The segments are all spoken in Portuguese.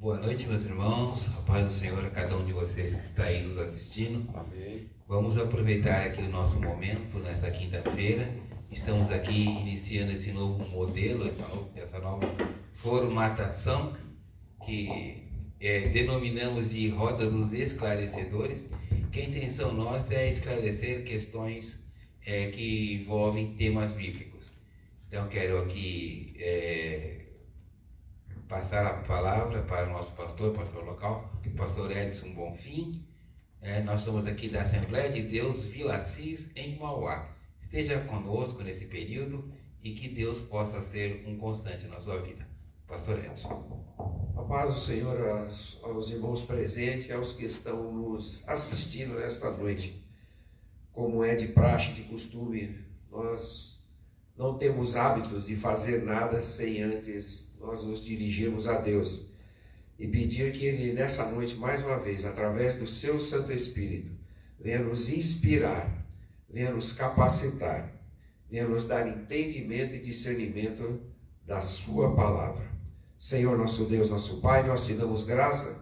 Boa noite, meus irmãos. A paz do Senhor a cada um de vocês que está aí nos assistindo. Amém. Vamos aproveitar aqui o nosso momento nessa quinta-feira. Estamos aqui iniciando esse novo modelo, essa nova formatação que denominamos de Roda dos Esclarecedores, que a intenção nossa é esclarecer questões que envolvem temas bíblicos. Então, quero aqui passar a palavra para o nosso pastor local, o pastor Edson Bonfim. Nós somos aqui da Assembleia de Deus Vila Assis, em Mauá. Esteja conosco nesse período e que Deus possa ser um constante na sua vida. Pastor Edson. A paz do Senhor aos irmãos presentes e aos que estão nos assistindo nesta noite. Como é de praxe, de costume, nós não temos hábitos de fazer nada sem antes nós nos dirigirmos a Deus e pedir que Ele, nessa noite, mais uma vez, através do seu Santo Espírito, venha nos inspirar, venha nos capacitar, venha nos dar entendimento e discernimento da sua palavra. Senhor, nosso Deus, nosso Pai, nós te damos graça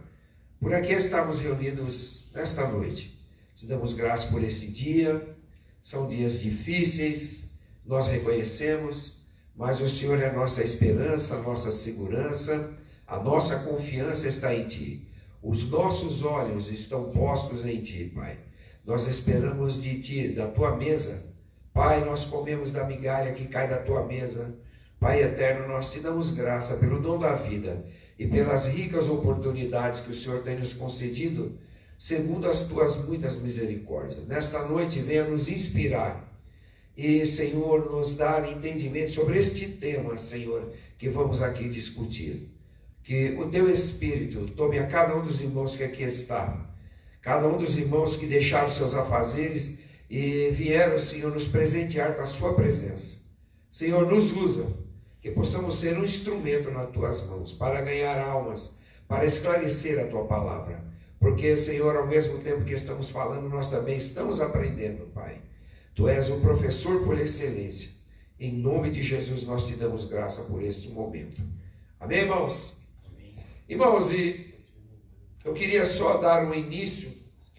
por aqui estarmos reunidos nesta noite. Te damos graça por esse dia. São dias difíceis, nós reconhecemos, mas o Senhor é a nossa esperança, a nossa segurança, a nossa confiança está em Ti. Os nossos olhos estão postos em Ti, Pai. Nós esperamos de Ti, da Tua mesa. Pai, nós comemos da migalha que cai da Tua mesa. Pai eterno, nós te damos graça pelo dom da vida e pelas ricas oportunidades que o Senhor tem nos concedido, segundo as Tuas muitas misericórdias. Nesta noite, venha nos inspirar e, Senhor, nos dar entendimento sobre este tema, Senhor, que vamos aqui discutir. Que o Teu Espírito tome a cada um dos irmãos que aqui está, cada um dos irmãos que deixaram seus afazeres e vieram, Senhor, nos presentear com a Sua presença. Senhor, nos usa, que possamos ser um instrumento nas Tuas mãos, para ganhar almas, para esclarecer a Tua palavra. Porque, Senhor, ao mesmo tempo que estamos falando, nós também estamos aprendendo, Pai. Tu és o professor por excelência. Em nome de Jesus, nós te damos graça por este momento. Amém, irmãos? Amém. Irmãos, e eu queria só dar um início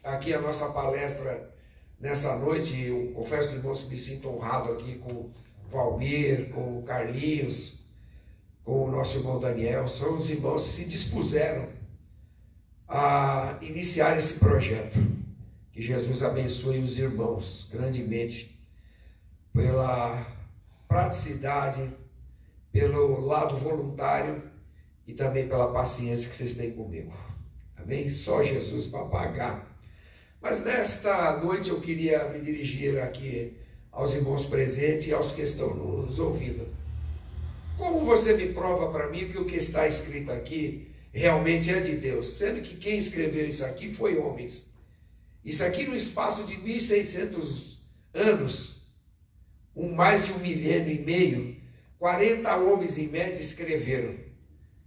aqui à nossa palestra nessa noite. Eu confesso, irmãos, que me sinto honrado aqui com o Valmir, com o Carlinhos, com o nosso irmão Daniel. São os irmãos que se dispuseram a iniciar esse projeto. Que Jesus abençoe os irmãos grandemente pela praticidade, pelo lado voluntário e também pela paciência que vocês têm comigo. Amém? Só Jesus para pagar. Mas nesta noite eu queria me dirigir aqui aos irmãos presentes e aos que estão nos ouvindo. Como você me prova para mim que o que está escrito aqui realmente é de Deus, sendo que quem escreveu isso aqui foi homens? Isso aqui no espaço de 1.600 anos, mais de 1 milênio e meio, 40 homens em média escreveram.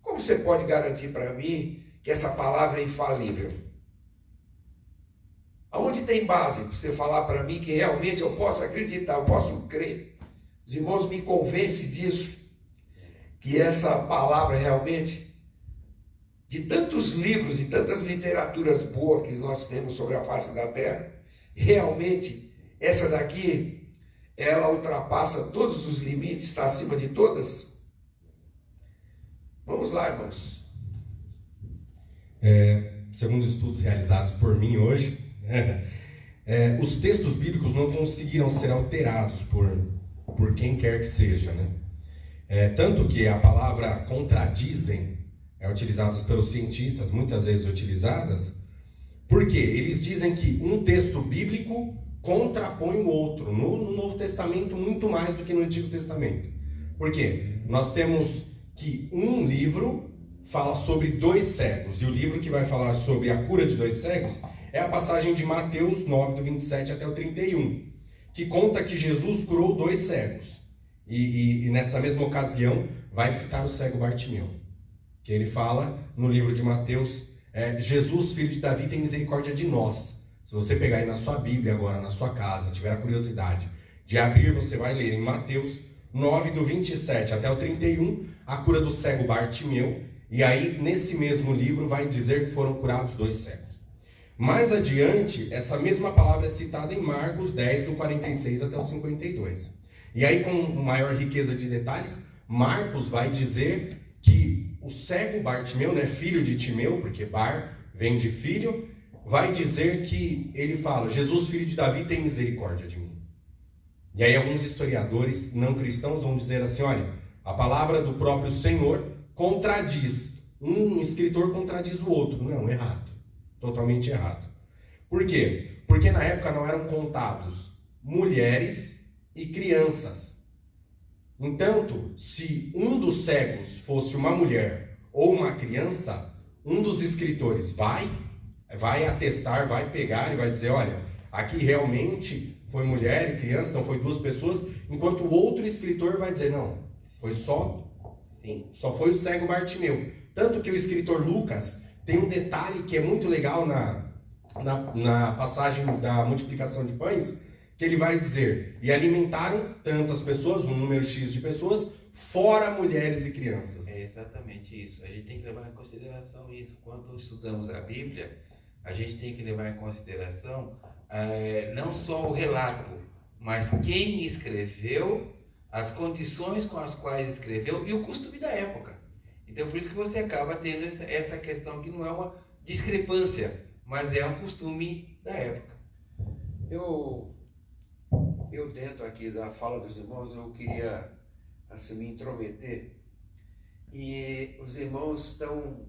Como você pode garantir para mim que essa palavra é infalível? Aonde tem base para você falar para mim que realmente eu posso acreditar, eu posso crer? Os irmãos me convencem disso, que essa palavra realmente, de tantos livros e tantas literaturas boas que nós temos sobre a face da terra, realmente essa daqui, ela ultrapassa todos os limites, está acima de todas? Vamos lá, irmãos. Segundo estudos realizados por mim hoje, os textos bíblicos não conseguiram ser alterados por quem quer que seja, né? Tanto que a palavra contradizem utilizadas pelos cientistas, muitas vezes utilizadas, porque eles dizem que um texto bíblico contrapõe o outro, no Novo Testamento muito mais do que no Antigo Testamento. Por quê? Nós temos que um livro fala sobre 2 cegos, e o livro que vai falar sobre a cura de 2 cegos é a passagem de Mateus 9, do 27 até o 31, que conta que Jesus curou 2 cegos, e nessa mesma ocasião vai citar o cego Bartimeu, que ele fala no livro de Mateus, Jesus, filho de Davi, tem misericórdia de nós. Se você pegar aí na sua Bíblia agora, na sua casa, tiver a curiosidade de abrir, você vai ler em Mateus 9, do 27 até o 31, a cura do cego Bartimeu, E aí, nesse mesmo livro, vai dizer que foram curados 2 cegos. Mais adiante, essa mesma palavra é citada em Marcos 10, do 46 até o 52. E aí, com maior riqueza de detalhes, Marcos vai dizer que o cego Bartimeu, né, filho de Timeu, porque Bar vem de filho, vai dizer que ele fala: Jesus, filho de Davi, tem misericórdia de mim. E aí alguns historiadores não cristãos vão dizer assim: olha, a palavra do próprio Senhor contradiz. Um escritor contradiz o outro. Não, errado. Totalmente errado. Por quê? Porque na época não eram contados mulheres e crianças. Entanto, se um dos cegos fosse uma mulher ou uma criança, um dos escritores vai atestar, vai pegar e vai dizer: olha, aqui realmente foi mulher e criança, não foi 2 pessoas, enquanto o outro escritor vai dizer: não, foi só foi o cego Bartimeu. Tanto que o escritor Lucas tem um detalhe que é muito legal na passagem da multiplicação de pães, que ele vai dizer: e alimentaram tantas pessoas, um número X de pessoas, fora mulheres e crianças. É exatamente isso. A gente tem que levar em consideração isso. Quando estudamos a Bíblia, a gente tem que levar em consideração não só o relato, mas quem escreveu, as condições com as quais escreveu e o costume da época. Então, por isso que você acaba tendo essa questão que não é uma discrepância, mas é um costume da época. Eu dentro aqui da fala dos irmãos, eu queria assim, me intrometer. E os irmãos estão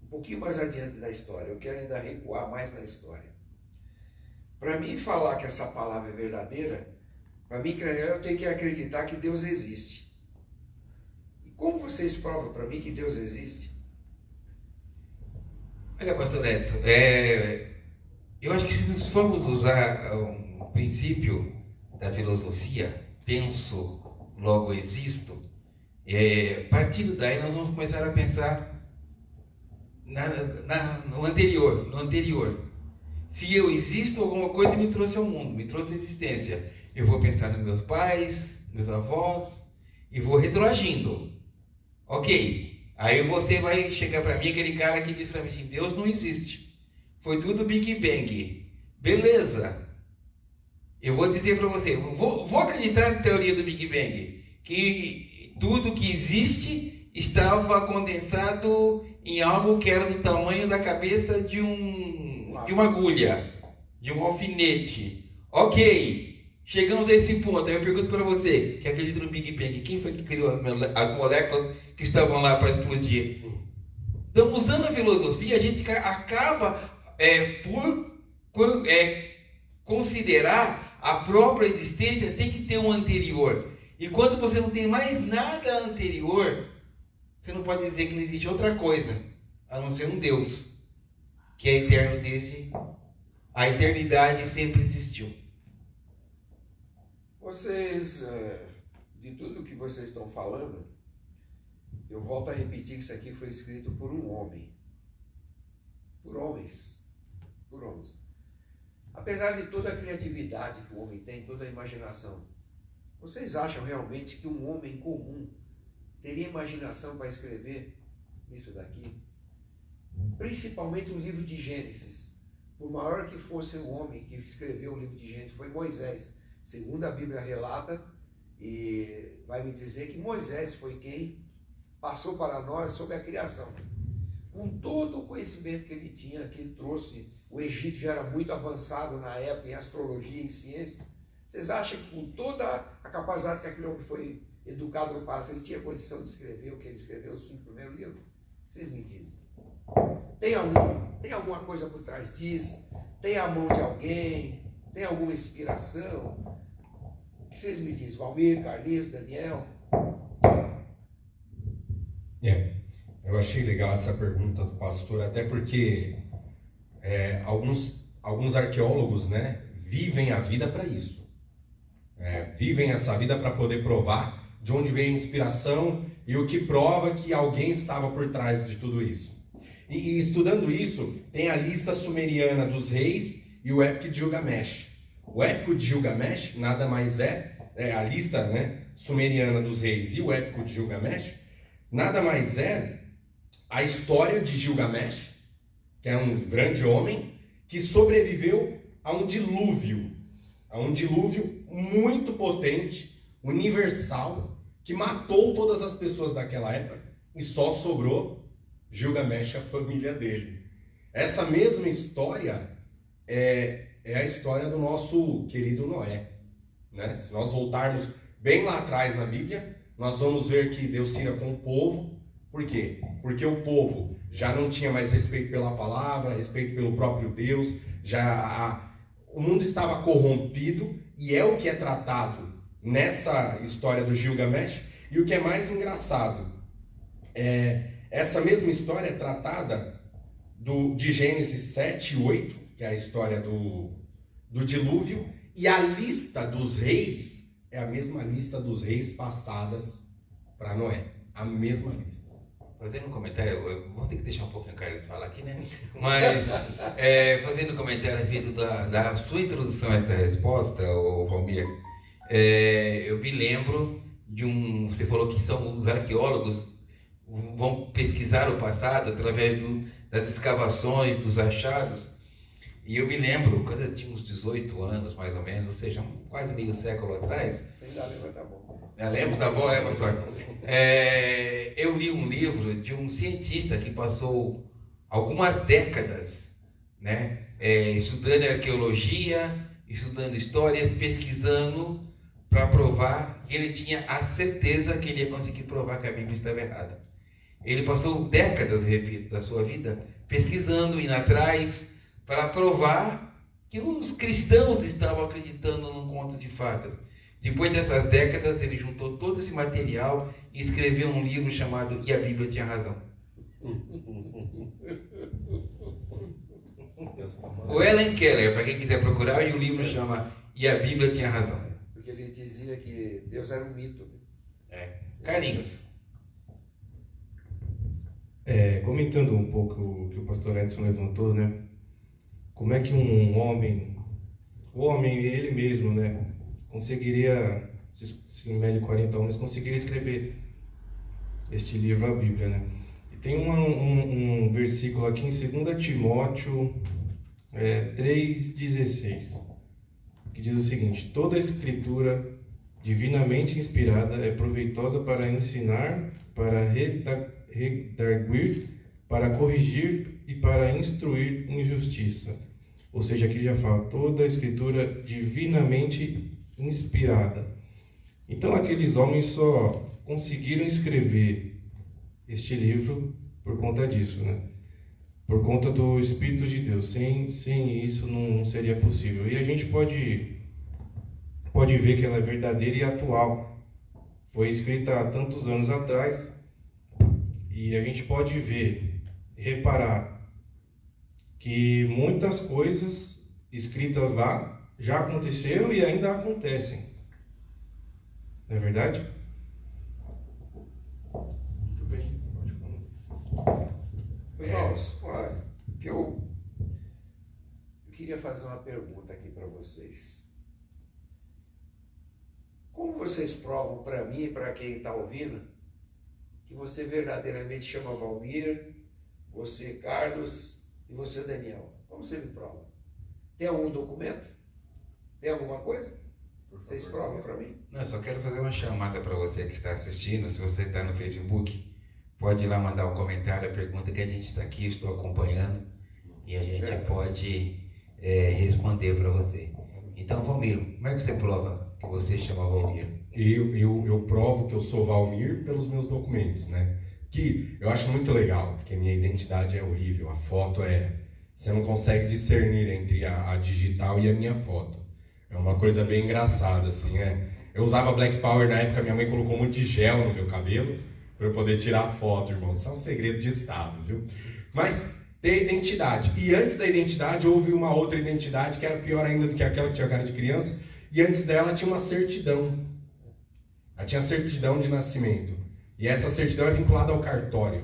um pouquinho mais adiante da história. Eu quero ainda recuar mais na história. Para mim falar que essa palavra é verdadeira, para mim crer, eu tenho que acreditar que Deus existe. E como vocês provam para mim que Deus existe? Olha, pastor Edson, eu acho que se nós formos usar um princípio da filosofia, penso, logo existo, partindo daí nós vamos começar a pensar no anterior. Se eu existo, alguma coisa me trouxe ao mundo, me trouxe à existência. Eu vou pensar nos meus pais, meus avós, e vou retroagindo. Ok, aí você vai chegar para mim, aquele cara que diz para mim assim: Deus não existe. Foi tudo Big Bang. Beleza. Eu vou dizer para você, vou acreditar na teoria do Big Bang, que tudo que existe estava condensado em algo que era do tamanho da cabeça de uma agulha, de um alfinete. Ok, chegamos a esse ponto. Aí eu pergunto para você, que acredita no Big Bang, quem foi que criou as moléculas que estavam lá para explodir? Então, usando a filosofia, a gente acaba por considerar a própria existência tem que ter um anterior. E quando você não tem mais nada anterior, você não pode dizer que não existe outra coisa, a não ser um Deus, que é eterno desde a eternidade, sempre existiu. Vocês, de tudo que vocês estão falando, eu volto a repetir que isso aqui foi escrito por um homem. Por homens. Apesar de toda a criatividade que o homem tem, toda a imaginação, vocês acham realmente que um homem comum teria imaginação para escrever isso daqui? Principalmente o livro de Gênesis. Por maior que fosse o homem que escreveu o livro de Gênesis, foi Moisés. Segundo a Bíblia relata, e vai me dizer que Moisés foi quem passou para nós sobre a criação. Com todo o conhecimento que ele tinha, que ele trouxe, o Egito já era muito avançado na época em astrologia e ciência. Vocês acham que com toda a capacidade que aquele homem foi educado no passado, ele tinha condição de escrever o que ele escreveu, os 5 primeiros livros? Vocês me dizem. Tem alguma coisa por trás disso? Tem a mão de alguém? Tem alguma inspiração? O que vocês me dizem? Valmir, Carlinhos, Daniel? Eu achei legal essa pergunta do pastor, até porque alguns arqueólogos, né, vivem a vida para isso. Vivem essa vida para poder provar de onde vem a inspiração e o que prova que alguém estava por trás de tudo isso. E estudando isso, tem a lista sumeriana dos reis e o épico de Gilgamesh. O épico de Gilgamesh nada mais a lista, né, sumeriana dos reis e o épico de Gilgamesh nada mais a história de Gilgamesh, que é um grande homem que sobreviveu a um dilúvio muito potente, universal, que matou todas as pessoas daquela época e só sobrou Gilgamesh e a família dele. Essa mesma história é a história do nosso querido Noé, né? Se nós voltarmos bem lá atrás na Bíblia, nós vamos ver que Deus tira com o povo. Por quê? Porque o povo já não tinha mais respeito pela palavra, respeito pelo próprio Deus, o mundo estava corrompido, e é o que é tratado nessa história do Gilgamesh. E o que é mais engraçado, essa mesma história é tratada de Gênesis 7 e 8, que é a história do dilúvio, e a lista dos reis é a mesma lista dos reis passadas para Noé, a mesma lista. Fazendo um comentário, vamos ter que deixar um pouquinho o Carlos falar aqui, né? Mas, fazendo um comentário a respeito da sua introdução a essa resposta, Valmir, eu me lembro de você falou que os arqueólogos vão pesquisar o passado através das escavações, dos achados. E eu me lembro, quando eu tinha uns 18 anos, mais ou menos, ou seja, quase meio século atrás. Você ainda lembra, tá bom. Eu lembro, tá bom, né, pastor? Eu li um livro de um cientista que passou algumas décadas, né, estudando arqueologia, estudando histórias, pesquisando para provar que ele tinha a certeza que ele ia conseguir provar que a Bíblia estava errada. Ele passou décadas, repito, da sua vida pesquisando, indo atrás, para provar que os cristãos estavam acreditando num conto de fadas. Depois dessas décadas, ele juntou todo esse material e escreveu um livro chamado E a Bíblia Tinha Razão. O Ellen Keller, para quem quiser procurar, e o livro chama E a Bíblia Tinha Razão. Porque ele dizia que Deus era um mito. Carlinhos. Comentando um pouco o que o pastor Edson levantou, né? Como é que um homem, o homem ele mesmo, né, conseguiria, se em média 40 homens, conseguiria escrever este livro, a Bíblia, né? E tem um versículo aqui em 2 Timóteo 3,16, que diz o seguinte: toda a escritura divinamente inspirada é proveitosa para ensinar, para redarguir, para corrigir e para instruir em justiça. Ou seja, aqui já fala toda a escritura divinamente inspirada. Então aqueles homens só conseguiram escrever este livro por conta disso, né? Por conta do Espírito de Deus. Sem isso não seria possível. E a gente pode ver que ela é verdadeira e atual. Foi escrita há tantos anos atrás, e a gente pode reparar que muitas coisas escritas lá já aconteceram e ainda acontecem. Não é verdade? Muito bem. Irmãos, olha, eu queria fazer uma pergunta aqui para vocês. Como vocês provam para mim e para quem está ouvindo que você verdadeiramente chama Valmir, você Carlos e você Daniel? Como você me prova? Tem algum documento? Tem alguma coisa? Vocês provam para mim? Não, eu só quero fazer uma chamada para você que está assistindo. Se você está no Facebook, pode ir lá mandar um comentário, a pergunta que a gente está aqui, estou acompanhando, e a gente pode responder para você. Então, Valmir, como é que você prova que você chama Valmir? Eu provo que eu sou Valmir pelos meus documentos, né? Que eu acho muito legal, porque minha identidade é horrível. A foto você não consegue discernir entre a digital e a minha foto. É uma coisa bem engraçada, assim, Eu usava Black Power na época, minha mãe colocou muito de gel no meu cabelo para eu poder tirar a foto, irmão. Isso é um segredo de Estado, viu? Mas tem a identidade. E antes da identidade houve uma outra identidade que era pior ainda do que aquela que tinha cara de criança. E antes dela tinha uma certidão. Ela tinha certidão de nascimento. E essa certidão é vinculada ao cartório.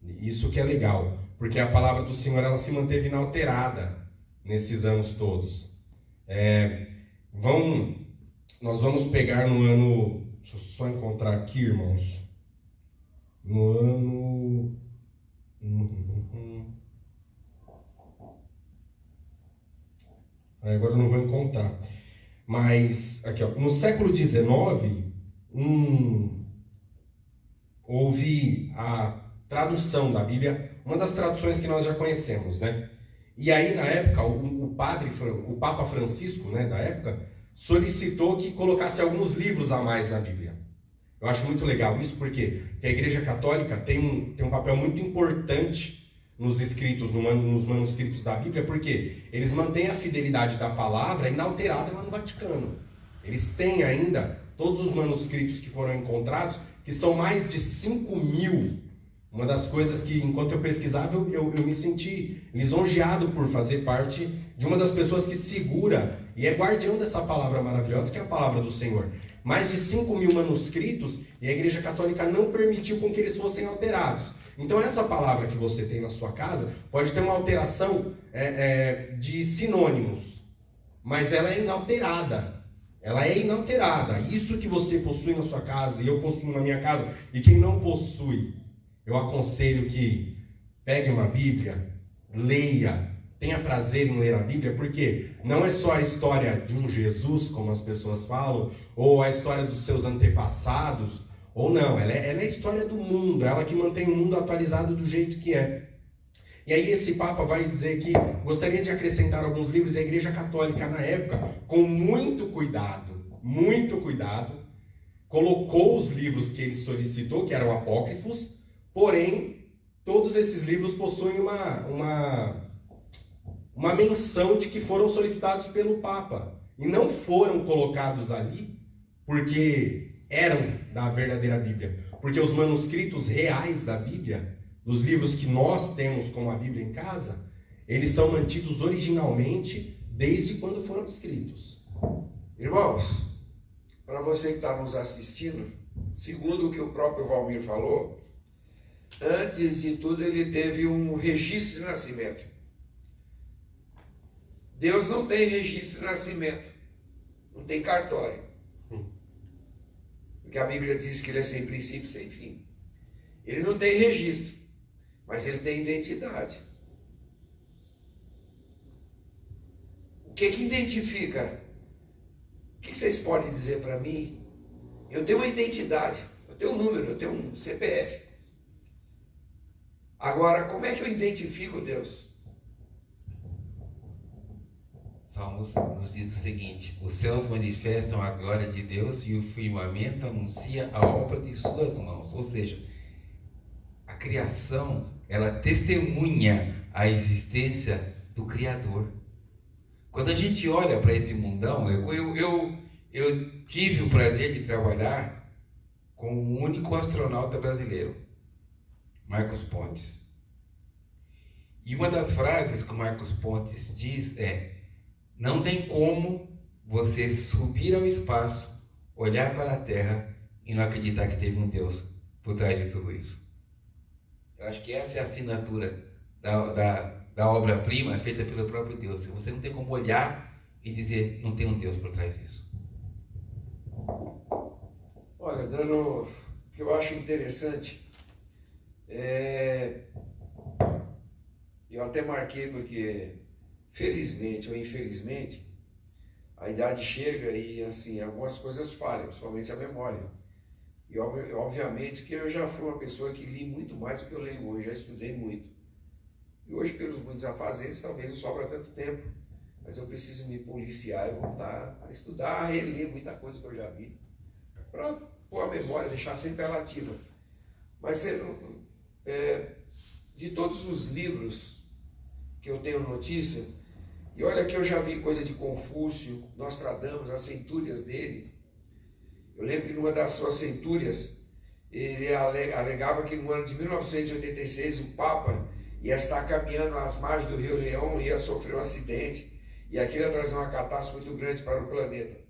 Isso que é legal, porque a palavra do Senhor ela se manteve inalterada nesses anos todos. Nós vamos pegar no ano... Deixa eu só encontrar aqui, irmãos. No ano Agora eu não vou encontrar. Mas, aqui, ó, no século XIX, houve a tradução da Bíblia, uma das traduções que nós já conhecemos, né? E aí, na época, o Papa Francisco, né, da época, solicitou que colocasse alguns livros a mais na Bíblia. Eu acho muito legal isso, porque a Igreja Católica tem um papel muito importante nos escritos, nos manuscritos da Bíblia, porque eles mantêm a fidelidade da palavra inalterada lá no Vaticano. Eles têm ainda todos os manuscritos que foram encontrados, que são mais de 5.000. Uma das coisas que, enquanto eu pesquisava, eu me senti lisonjeado por fazer parte de uma das pessoas que segura e é guardião dessa palavra maravilhosa, que é a palavra do Senhor. Mais de 5.000 manuscritos, e a Igreja Católica não permitiu com que eles fossem alterados. Então essa palavra que você tem na sua casa pode ter uma alteração de sinônimos, mas ela é inalterada. Ela é inalterada. Isso que você possui na sua casa, e eu possuo na minha casa, e quem não possui, eu aconselho que pegue uma Bíblia, leia, tenha prazer em ler a Bíblia, porque não é só a história de um Jesus, como as pessoas falam, ou a história dos seus antepassados, ou não, ela é a história do mundo, ela que mantém o mundo atualizado do jeito que é. E aí esse Papa vai dizer que gostaria de acrescentar alguns livros, e a Igreja Católica na época, com muito cuidado, colocou os livros que ele solicitou, que eram apócrifos, porém, todos esses livros possuem uma menção de que foram solicitados pelo Papa, e não foram colocados ali porque eram da verdadeira Bíblia, porque os manuscritos reais da Bíblia, dos livros que nós temos como a Bíblia em casa, eles são mantidos originalmente desde quando foram escritos. Irmãos, para você que está nos assistindo, segundo o que o próprio Valmir falou, antes de tudo ele teve um registro de nascimento. Deus não tem registro de nascimento, não tem cartório. Porque a Bíblia diz que ele é sem princípio, sem fim. Ele não tem registro, mas ele tem identidade. O que identifica? O que vocês podem dizer para mim? Eu tenho uma identidade, eu tenho um número, eu tenho um CPF. Agora, como é que eu identifico Deus? Salmos nos diz o seguinte: os céus manifestam a glória de Deus e o firmamento anuncia a obra de suas mãos. Ou seja, a criação, ela testemunha a existência do Criador. Quando a gente olha para esse mundão, eu tive o prazer de trabalhar com o único astronauta brasileiro, Marcos Pontes. E uma das frases que o Marcos Pontes diz é: não tem como você subir ao espaço, olhar para a Terra e não acreditar que teve um Deus por trás de tudo isso. Eu acho que essa é a assinatura da obra-prima feita pelo próprio Deus. Você não tem como olhar e dizer, não tem um Deus por trás disso. Olha, dando o que eu acho interessante, eu até marquei porque, felizmente ou infelizmente, a idade chega e assim, algumas coisas falham, principalmente a memória. E obviamente que eu já fui uma pessoa que li muito mais do que eu leio hoje, já estudei muito. E hoje, pelos muitos afazeres, talvez não sobra tanto tempo, mas eu preciso me policiar e voltar a estudar, a reler muita coisa que eu já vi, para pôr a memória, deixar sempre ela ativa. Mas de todos os livros que eu tenho notícia, e olha que eu já vi coisa de Confúcio, Nostradamus, as centúrias dele. Eu lembro que numa das suas centúrias, ele alegava que no ano de 1986 o Papa ia estar caminhando às margens do Rio Leão e ia sofrer um acidente, e aquilo ia trazer uma catástrofe muito grande para o planeta.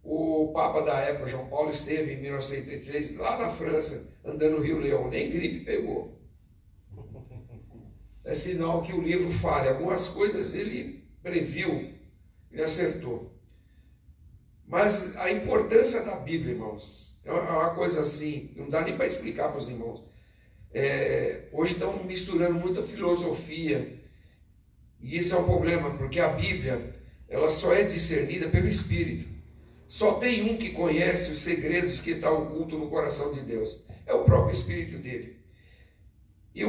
O Papa da época, João Paulo, esteve em 1986 lá na França, andando no Rio Leão, nem gripe pegou. É sinal que o livro falha. Algumas coisas ele previu, ele acertou. Mas a importância da Bíblia, irmãos, é uma coisa assim, não dá nem para explicar para os irmãos. hoje estão misturando muita filosofia, e isso é um problema, porque a Bíblia, ela só é discernida pelo Espírito. Só tem um que conhece os segredos que está oculto no coração de Deus, é o próprio Espírito dele. E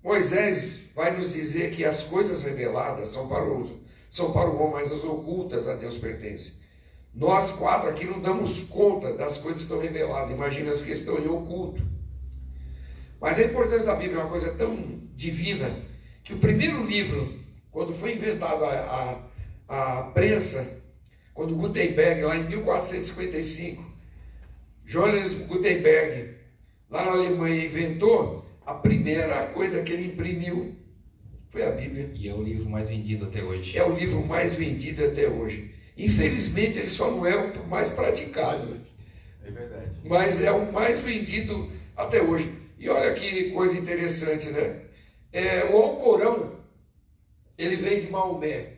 Moisés vai nos dizer que as coisas reveladas são para o homem, mas as ocultas a Deus pertencem. Nós 4 aqui não damos conta das coisas que estão reveladas, imagina as que estão em oculto. Mas a importância da Bíblia é uma coisa tão divina, que o primeiro livro, quando foi inventado a prensa, quando Gutenberg, lá em 1455, Johannes Gutenberg, lá na Alemanha, inventou, a primeira coisa que ele imprimiu foi a Bíblia. E é o livro mais vendido até hoje. É o livro mais vendido até hoje. Infelizmente, ele só não é o mais praticado. É verdade. Mas é o mais vendido até hoje. E olha que coisa interessante, né? O Alcorão, ele veio de Maomé.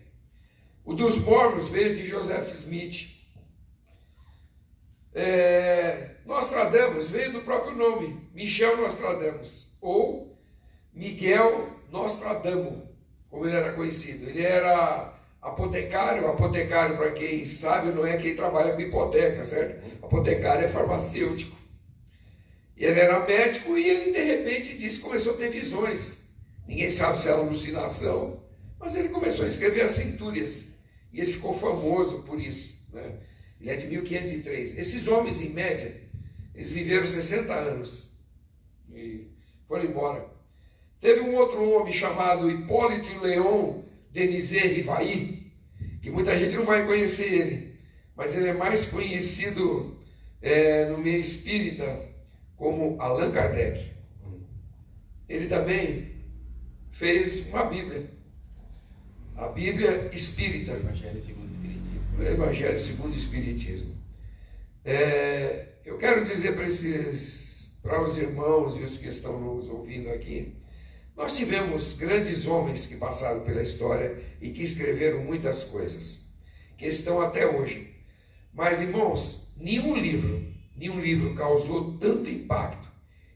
O dos Mormons veio de Joseph Smith. Nostradamus veio do próprio nome, Michel Nostradamus, ou Miguel Nostradamo, como ele era conhecido. Ele era apotecário, para quem sabe, não é quem trabalha com hipoteca, certo? Apotecário é farmacêutico. Ele era médico e ele, de repente, disse que começou a ter visões. Ninguém sabe se era alucinação, mas ele começou a escrever as centúrias. E ele ficou famoso por isso, né? Ele é de 1503. Esses homens, em média, eles viveram 60 anos e foram embora. Teve um outro homem chamado Hipólito Léon Denisé Rivaí, que muita gente não vai conhecer ele, mas ele é mais conhecido no meio espírita como Allan Kardec. Ele também fez uma Bíblia, a Bíblia Espírita. Evangelho segundo o Espiritismo. O Evangelho segundo o Espiritismo. Eu quero dizer para os irmãos e os que estão nos ouvindo aqui, nós tivemos grandes homens que passaram pela história e que escreveram muitas coisas, que estão até hoje. Mas, irmãos, nenhum livro causou tanto impacto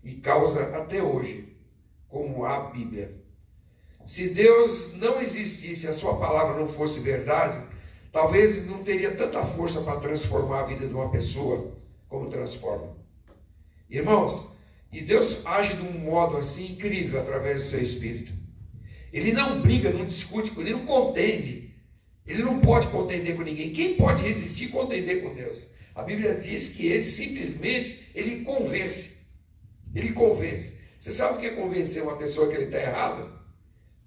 e causa até hoje como a Bíblia. Se Deus não existisse, a sua palavra não fosse verdade, talvez não teria tanta força para transformar a vida de uma pessoa como transforma. Irmãos, e Deus age de um modo assim incrível através do seu Espírito. Ele não briga, não discute com ele, não contende. Ele não pode contender com ninguém. Quem pode resistir e contender com Deus? A Bíblia diz que ele simplesmente, ele convence. Ele convence. Você sabe o que é convencer uma pessoa que ele está errado?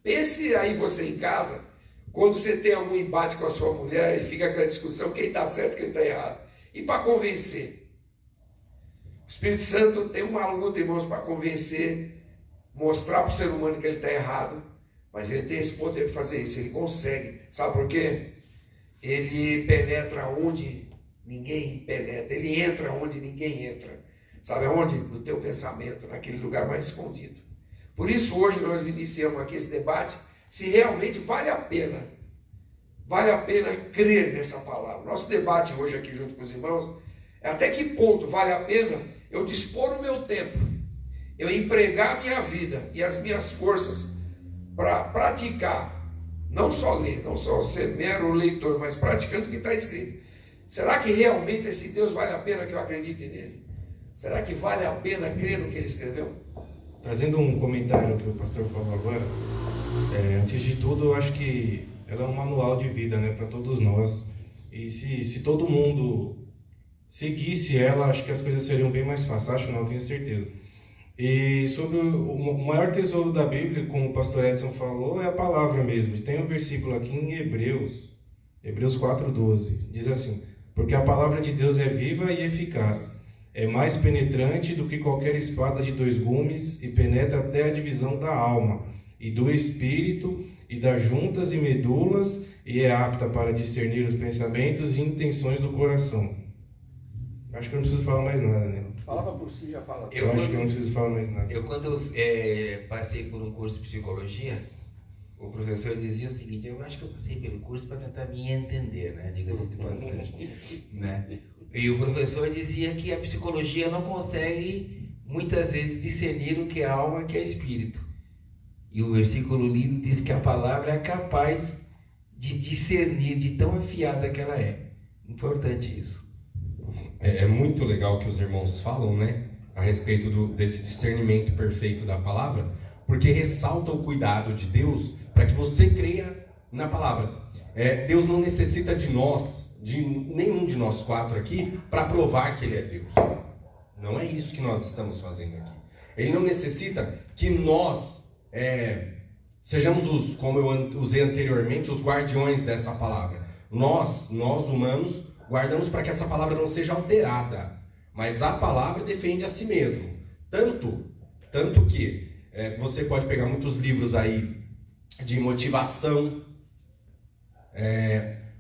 Pense aí você em casa, quando você tem algum embate com a sua mulher e fica aquela discussão, quem está certo e quem está errado. E para convencer? O Espírito Santo tem uma luta, irmãos, para convencer, mostrar para o ser humano que ele está errado, mas ele tem esse poder de fazer isso, ele consegue. Sabe por quê? Ele penetra onde ninguém penetra, ele entra onde ninguém entra. Sabe aonde? No teu pensamento, naquele lugar mais escondido. Por isso hoje nós iniciamos aqui esse debate, se realmente vale a pena crer nessa palavra. Nosso debate hoje aqui junto com os irmãos é até que ponto vale a pena eu dispor o meu tempo, eu empregar a minha vida e as minhas forças para praticar, não só ler, não só ser mero leitor, mas praticando o que está escrito. Será que realmente esse Deus vale a pena que eu acredite nele? Será que vale a pena crer no que ele escreveu? Trazendo um comentário que o pastor falou agora, antes de tudo, eu acho que ela é um manual de vida, né, para todos nós. E se todo mundo seguisse ela, acho que as coisas seriam bem mais fáceis. Acho não, tenho certeza. E sobre o maior tesouro da Bíblia, como o pastor Edson falou, é a palavra mesmo. Tem um versículo aqui em Hebreus 4:12, diz assim: porque a palavra de Deus é viva e eficaz, é mais penetrante do que qualquer espada de 2 gumes e penetra até a divisão da alma e do espírito e das juntas e medulas e é apta para discernir os pensamentos e intenções do coração. Acho que eu não preciso falar mais nada, né? Palavra por si já fala. Eu acho que eu não preciso falar mais nada. Eu quando passei por um curso de psicologia, o professor dizia o seguinte: eu acho que eu passei pelo curso para tentar me entender, né? Diga-se de passagem, né? E o professor dizia que a psicologia não consegue muitas vezes discernir o que é alma e o que é espírito. E o versículo lido diz que a palavra é capaz de discernir, de tão afiada que ela é. Importante isso. É muito legal que os irmãos falam, né, a respeito desse discernimento perfeito da palavra, porque ressalta o cuidado de Deus para que você creia na palavra. Deus não necessita de nós, de nenhum de nós quatro aqui, para provar que Ele é Deus. Não é isso que nós estamos fazendo aqui. Ele não necessita que nós sejamos como eu usei anteriormente, os guardiões dessa palavra. Nós humanos, guardamos para que essa palavra não seja alterada. Mas a palavra defende a si mesmo. Tanto que você pode pegar muitos livros aí de motivação,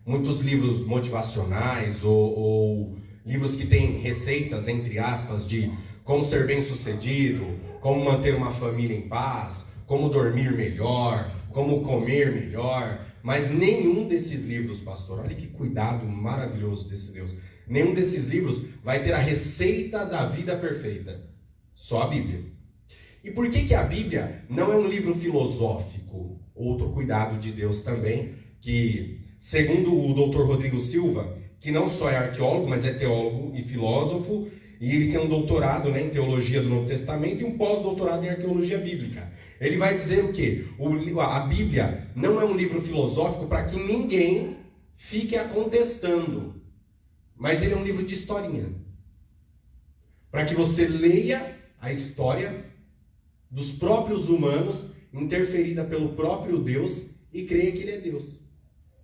muitos livros motivacionais ou livros que têm receitas, entre aspas, de como ser bem-sucedido, como manter uma família em paz, como dormir melhor, como comer melhor. Mas nenhum desses livros, pastor, olha que cuidado maravilhoso desse Deus. Nenhum desses livros vai ter a receita da vida perfeita. Só a Bíblia. E por que a Bíblia não é um livro filosófico? Outro cuidado de Deus também, que segundo o Dr. Rodrigo Silva, que não só é arqueólogo, mas é teólogo e filósofo, e ele tem um doutorado, né, em teologia do Novo Testamento e um pós-doutorado em arqueologia bíblica. Ele vai dizer o quê? A Bíblia não é um livro filosófico para que ninguém fique a contestando, mas ele é um livro de historinha. Para que você leia a história dos próprios humanos, interferida pelo próprio Deus, e creia que Ele é Deus.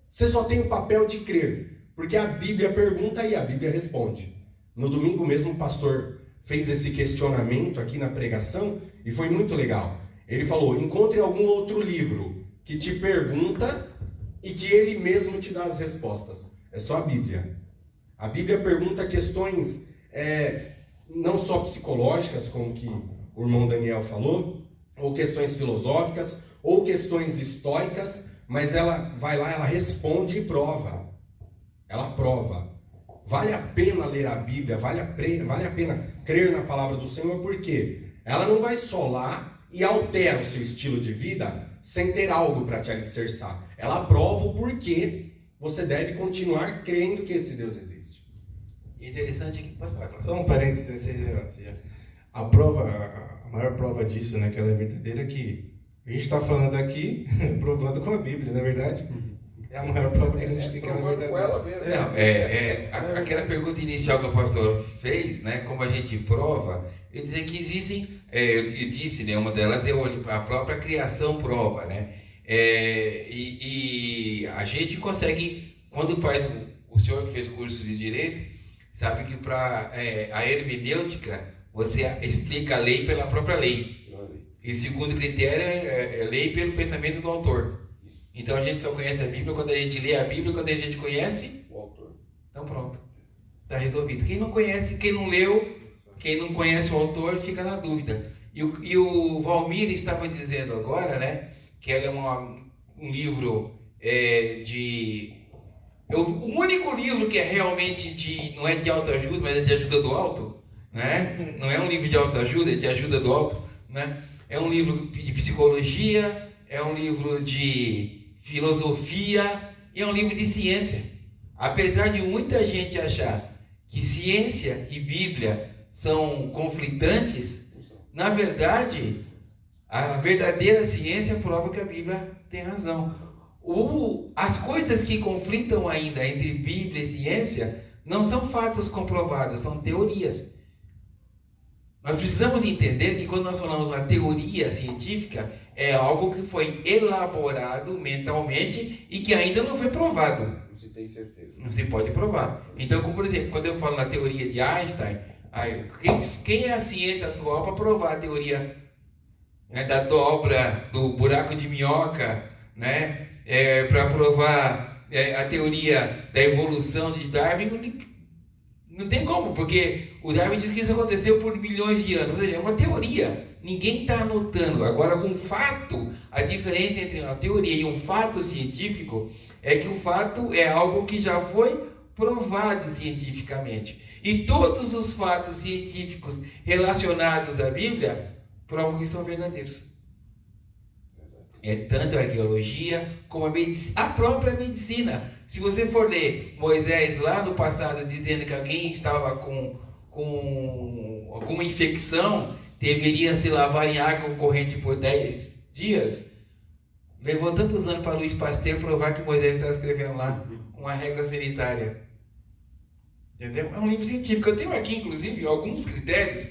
Você só tem o papel de crer, porque a Bíblia pergunta e a Bíblia responde. No domingo mesmo o pastor fez esse questionamento aqui na pregação e foi muito legal. Ele falou, encontre algum outro livro que te pergunta e que ele mesmo te dá as respostas. É só a Bíblia. A Bíblia pergunta questões não só psicológicas, como que o irmão Daniel falou, ou questões filosóficas, ou questões históricas, mas ela vai lá, ela responde e prova. Ela prova. Vale a pena ler a Bíblia, vale a pena crer na palavra do Senhor, porque ela não vai só lá e altera o seu estilo de vida sem ter algo para te alicerçar. Ela prova o porquê você deve continuar crendo que esse Deus existe. Interessante que pode falar. Só um parênteses, a maior prova disso, né, que ela é verdadeira, é que a gente está falando aqui, provando com a Bíblia, não é verdade? É a maior prova que a gente tem que ela é verdadeira. Aquela pergunta inicial que o pastor fez, né, como a gente prova, ele dizer que existem, eu disse, né, uma delas é a própria criação prova, né, e a gente consegue, quando faz, o senhor que fez curso de Direito, sabe que para a hermenêutica, você explica a lei pela própria lei. E o segundo critério é lei pelo pensamento do autor. Então a gente só conhece a Bíblia quando a gente lê a Bíblia, quando a gente conhece o autor. Então pronto, está resolvido. Quem não conhece, quem não leu, quem não conhece o autor, fica na dúvida. E o Valmir estava dizendo agora, né, que ela é um livro o único livro que é realmente não é de autoajuda, mas é de ajuda do alto, né? Não é um livro de autoajuda, é de ajuda do alto, né? É um livro de psicologia, é um livro de filosofia e é um livro de ciência. Apesar de muita gente achar que ciência e Bíblia são conflitantes, na verdade, a verdadeira ciência prova que a Bíblia tem razão. As coisas que conflitam ainda entre Bíblia e ciência não são fatos comprovados, são teorias. Nós precisamos entender que quando nós falamos uma teoria científica, é algo que foi elaborado mentalmente e que ainda não foi provado. Não se tem certeza. Não se pode provar. Então, como por exemplo, quando eu falo na teoria de Einstein, quem é a ciência atual para provar a teoria, né, da dobra do buraco de minhoca, né? Para provar a teoria da evolução de Darwin, não tem como, porque o Darwin diz que isso aconteceu por milhões de anos, ou seja, é uma teoria, ninguém está anotando. Agora, um fato, a diferença entre uma teoria e um fato científico é que o fato é algo que já foi provado cientificamente. E todos os fatos científicos relacionados à Bíblia provam que são verdadeiros. É tanto a arqueologia como a própria medicina. Se você for ler Moisés lá no passado dizendo que alguém estava com alguma infecção, deveria se lavar em água corrente por 10 dias, levou tantos anos para Luiz Pasteur provar que Moisés estava escrevendo lá uma regra sanitária. Entendeu? É um livro científico. Eu tenho aqui, inclusive, alguns critérios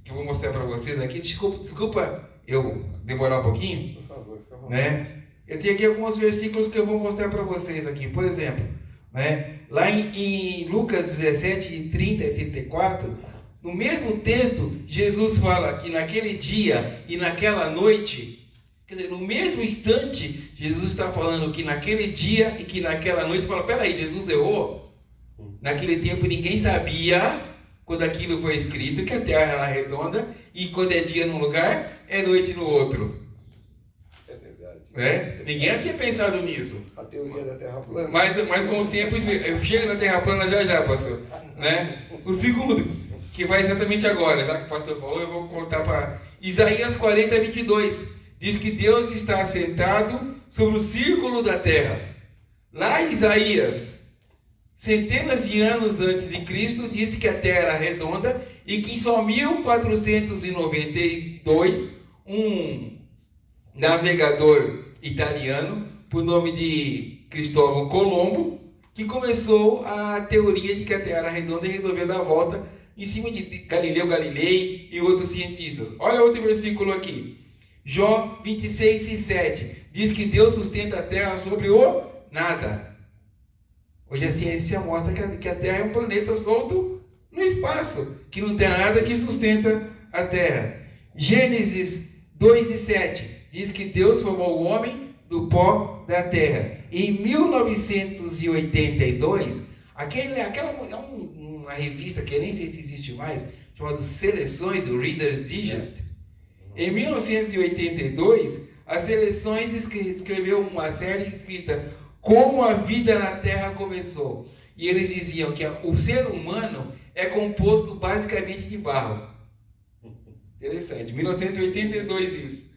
que eu vou mostrar para vocês aqui. Desculpa eu demorar um pouquinho. Por favor, fica à vontade. Né? Eu tenho aqui alguns versículos que eu vou mostrar para vocês aqui. Por exemplo, né? Lá em Lucas 17, de 30 a 34, no mesmo texto, Jesus fala que naquele dia e naquela noite, quer dizer, no mesmo instante, Jesus está falando que naquele dia e que naquela noite, fala, peraí, Jesus errou? Naquele tempo ninguém sabia, quando aquilo foi escrito, que a terra era redonda e quando é dia num lugar, é noite no outro. É verdade. Né? Ninguém havia pensado nisso. A teoria da Terra plana. Mas com o tempo, eu chego na terra plana já, pastor. Né? O segundo, que vai exatamente agora, já que o pastor falou, eu vou contar para Isaías 40, 22. Diz que Deus está assentado sobre o círculo da terra. Lá em Isaías, centenas de anos antes de Cristo, disse que a terra era redonda e que em só 1492, um navegador italiano, por nome de Cristóvão Colombo, que começou a teoria de que a terra era redonda e resolveu dar a volta em cima de Galileu Galilei e outros cientistas. Olha outro versículo aqui. Jó 26, 7. Diz que Deus sustenta a terra sobre o nada. Hoje a ciência mostra que a Terra é um planeta solto no espaço, que não tem nada que sustenta a Terra. Gênesis 2 e 7 diz que Deus formou o homem do pó da terra. Em 1982, uma revista que eu nem sei se existe mais, chamada Seleções, do Reader's Digest. Em 1982, as Seleções escreveu uma série escrita Como a Vida na Terra Começou. E eles diziam que o ser humano é composto basicamente de barro. Interessante, 1982 isso.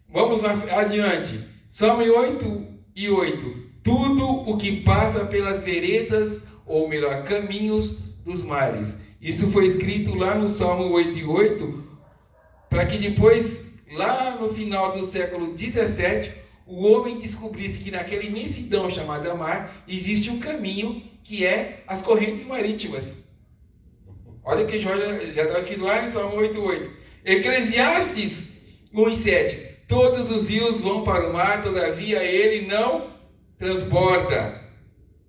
Vamos adiante. Salmo 8 e 8. Tudo o que passa pelas veredas, ou melhor, caminhos dos mares. Isso foi escrito lá no Salmo 8 e 8, para que depois, lá no final do século 17, o homem descobrisse que naquela imensidão chamada mar, existe um caminho que é as correntes marítimas. Olha que já está escrito lá em Salmo 8:8. Eclesiastes 1:7. Todos os rios vão para o mar, todavia ele não transborda.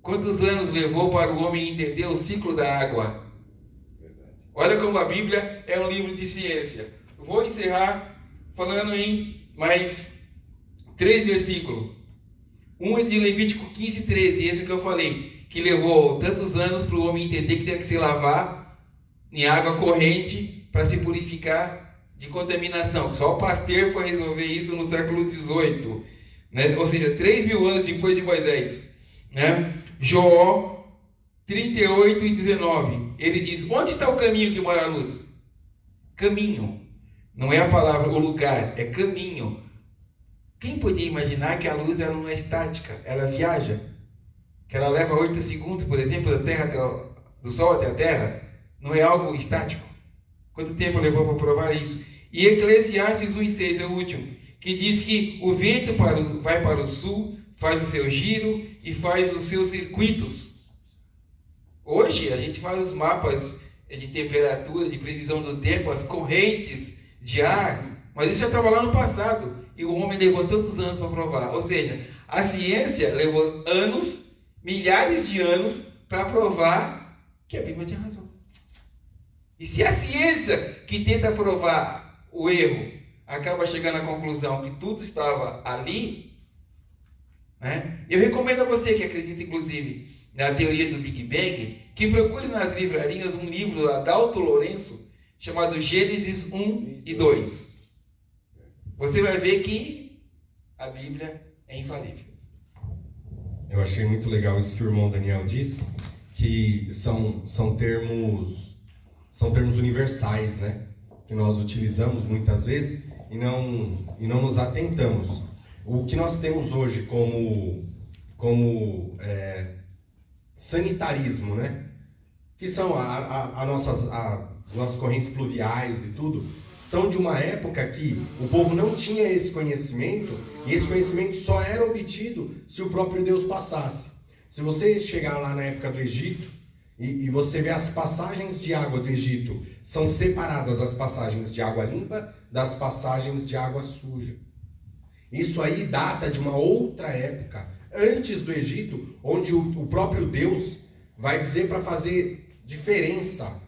Quantos anos levou para o homem entender o ciclo da água? Olha como a Bíblia é um livro de ciência. Vou encerrar falando em mais 3 versículos. Um é de Levítico 15:13, esse que eu falei, que levou tantos anos para o homem entender que tem que se lavar em água corrente para se purificar de contaminação. Só o Pasteur foi resolver isso no século 18, né? Ou seja, 3.000 anos depois de Moisés, né? Joó 38 e 19, ele diz, onde está o caminho que mora a luz? Caminho, não é a palavra, o lugar, é caminho. Quem podia imaginar que a luz ela não é estática, ela viaja? Que ela leva 8 segundos, por exemplo, do Sol até a Terra? Não é algo estático? Quanto tempo levou para provar isso? E Eclesiastes 1:6 é o último, que diz que o vento vai para o sul, faz o seu giro e faz os seus circuitos. Hoje a gente faz os mapas de temperatura, de previsão do tempo, as correntes de ar, mas isso já estava lá no passado. E o homem levou tantos anos para provar. Ou seja, a ciência levou anos, milhares de anos, para provar que a Bíblia tinha razão. E se a ciência que tenta provar o erro acaba chegando à conclusão que tudo estava ali, né? Eu recomendo a você que acredita, inclusive, na teoria do Big Bang, que procure nas livrarias um livro da Adalto Lourenço, chamado Gênesis 1 e 2. Você vai ver que a Bíblia é infalível. Eu achei muito legal isso que o irmão Daniel disse, que são termos universais, né? Que nós utilizamos muitas vezes e não nos atentamos. O que nós temos hoje como sanitarismo, né? Que são nossas correntes pluviais e tudo, são de uma época que o povo não tinha esse conhecimento, e esse conhecimento só era obtido se o próprio Deus passasse. Se você chegar lá na época do Egito, e você vê as passagens de água do Egito, são separadas as passagens de água limpa das passagens de água suja. Isso aí data de uma outra época, antes do Egito, onde o próprio Deus vai dizer para fazer diferença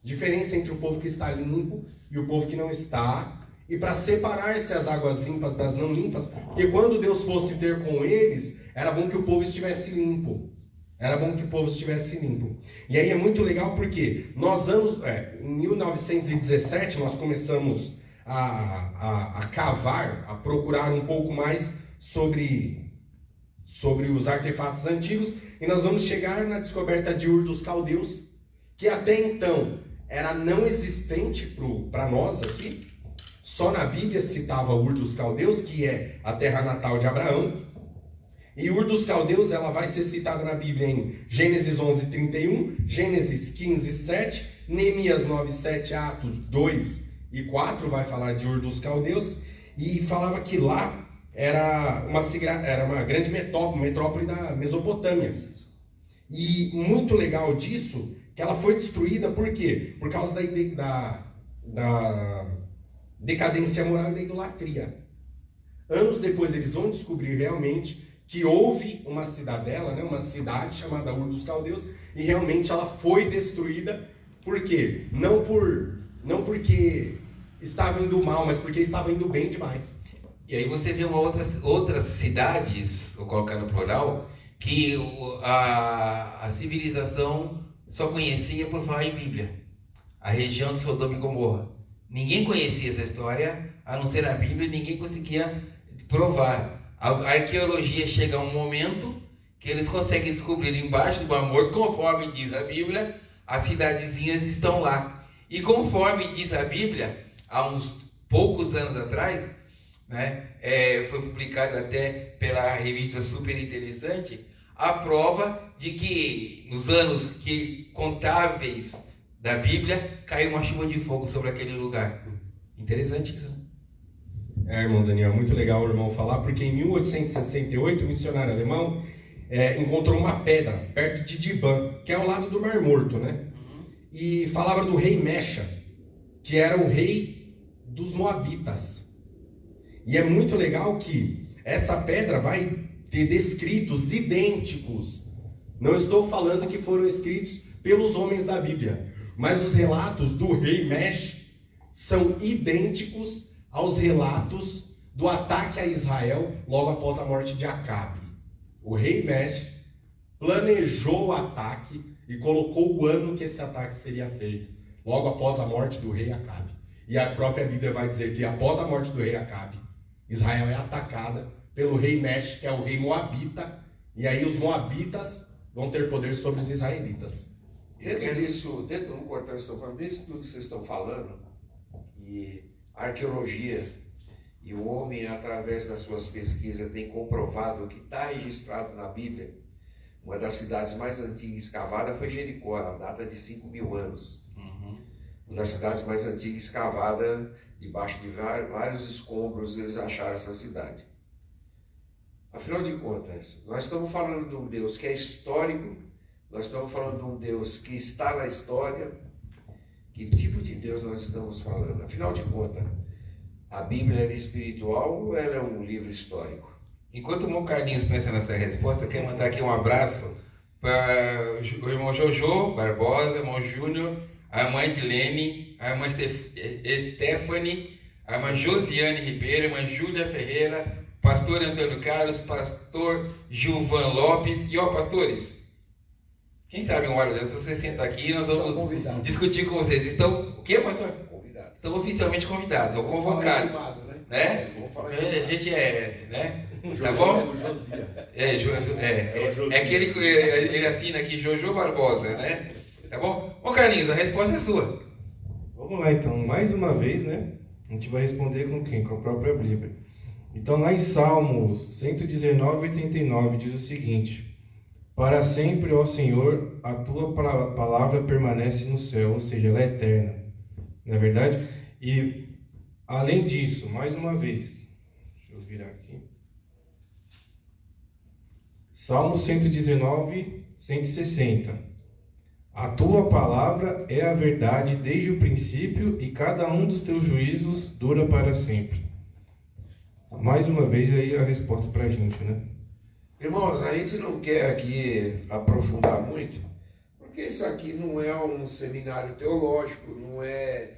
entre o povo que está limpo e o povo que não está, e para separar-se as águas limpas das não limpas, porque quando Deus fosse ter com eles, era bom que o povo estivesse limpo. Era bom que o povo estivesse limpo. E aí é muito legal porque em 1917 nós começamos a cavar, a procurar um pouco mais sobre os artefatos antigos, e nós vamos chegar na descoberta de Ur dos Caldeus, que até então era não existente para nós aqui. Só na Bíblia citava Ur dos Caldeus, que é a terra natal de Abraão. E Ur dos Caldeus, ela vai ser citada na Bíblia em Gênesis 11:31, Gênesis 15:7, Neemias 9:7, Atos 2 e 4 vai falar de Ur dos Caldeus, e falava que lá era uma grande metrópole da Mesopotâmia. E muito legal disso, que ela foi destruída por quê? Por causa da decadência moral e da idolatria. Anos depois eles vão descobrir realmente que houve uma cidadela, né, uma cidade chamada Ur dos Caldeus, e realmente ela foi destruída. Por quê? Não porque estava indo mal, mas porque estava indo bem demais. E aí você vê outras cidades, vou colocar no plural, que a civilização só conhecia por falar em Bíblia. A região de Sodoma e Gomorra. Ninguém conhecia essa história, a não ser a Bíblia, e ninguém conseguia provar. A arqueologia chega a um momento que eles conseguem descobrir embaixo do Mar Morto, conforme diz a Bíblia, as cidadezinhas estão lá. E conforme diz a Bíblia, há uns poucos anos atrás, né, foi publicado até pela revista Super Interessante, a prova de que nos anos contáveis da Bíblia caiu uma chuva de fogo sobre aquele lugar. Interessante isso. Irmão Daniel, muito legal o irmão falar, porque em 1868 o missionário alemão encontrou uma pedra perto de Dibã, que é ao lado do Mar Morto, né? E falava do rei Mecha, que era o rei dos Moabitas. E é muito legal que essa pedra vai ter descritos idênticos. Não estou falando que foram escritos pelos homens da Bíblia, mas os relatos do rei Mesh são idênticos aos relatos do ataque a Israel logo após a morte de Acabe. O rei Mesh planejou o ataque e colocou o ano que esse ataque seria feito, logo após a morte do rei Acabe. E a própria Bíblia vai dizer que após a morte do rei Acabe, Israel é atacada pelo rei Mesh, que é o rei Moabita, e aí os Moabitas vão ter poder sobre os israelitas. Dentro do cortão, estão falando desse tudo que vocês estão falando, e a arqueologia e o homem, através das suas pesquisas, tem comprovado que está registrado na Bíblia. Uma das cidades mais antigas escavadas foi Jericó, a data de 5.000 anos. Uma das cidades mais antigas escavada, debaixo de vários escombros, eles acharam essa cidade. Afinal de contas, nós estamos falando de um Deus que é histórico, nós estamos falando de um Deus que está na história. Que tipo de Deus nós estamos falando? Afinal de contas, a Bíblia é espiritual ou ela é um livro histórico? Enquanto o irmão Carlinhos pensa nessa resposta, quero mandar aqui um abraço para o irmão Jojo Barbosa, irmão Júnior, a irmã Edilene, a irmã Stephanie, a irmã Josiane Ribeiro, a irmã Júlia Ferreira, pastor Antônio Carlos, pastor Gilvan Lopes. E ó, pastores, quem sabe uma hora dessa você senta aqui e nós vamos discutir com vocês. Estão, o quê, pastor? Convidados. Estão oficialmente convidados, ou convocados. né? Vamos falar A gente né? Tá O bom? Josias. É que ele assina aqui Jojo Barbosa, né? Tá bom? Ô Carlinhos, a resposta é sua. Vamos lá então, mais uma vez, né? A gente vai responder com quem? Com a própria Bíblia. Então lá em Salmos 119, 89 diz o seguinte: para sempre, ó Senhor, a tua palavra permanece no céu, ou seja, ela é eterna. Não é verdade? E além disso, mais uma vez, deixa eu virar aqui. Salmo 119, 160. A tua palavra é a verdade desde o princípio e cada um dos teus juízos dura para sempre. Mais uma vez aí a resposta para a gente, né? Irmãos, a gente não quer aqui aprofundar muito, porque isso aqui não é um seminário teológico, não é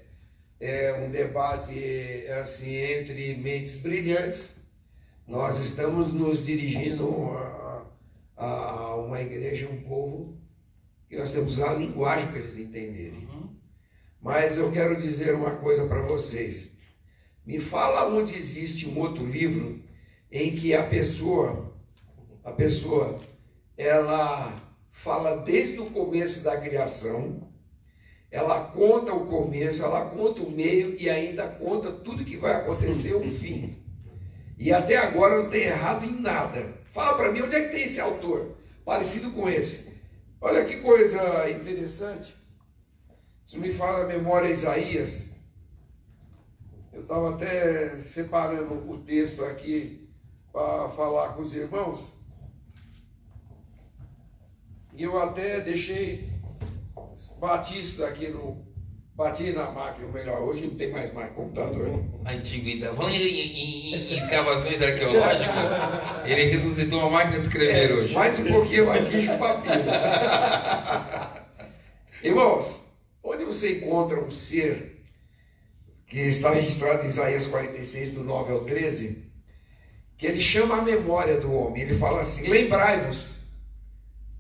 um debate assim entre mentes brilhantes. Nós estamos nos dirigindo a uma igreja, um povo, que nós temos a linguagem para eles entenderem. Mas eu quero dizer uma coisa para vocês. Me fala onde existe um outro livro em que a pessoa, ela fala desde o começo da criação, ela conta o começo, ela conta o meio e ainda conta tudo que vai acontecer, o fim. E até agora não tem errado em nada. Fala para mim, onde é que tem esse autor parecido com esse? Olha que coisa interessante. Isso me fala a memória Isaías. Eu estava até separando o texto aqui para falar com os irmãos. E eu até deixei, bati isso daqui bati na máquina, melhor, hoje não tem mais computador. Antiguidade. Vamos em escavações arqueológicas. Ele ressuscitou uma máquina de escrever hoje. Mais um pouquinho eu atinjo o papiro. Irmãos, onde você encontra um ser que está registrado em Isaías 46, do 9 ao 13, que ele chama a memória do homem, ele fala assim: lembrai-vos,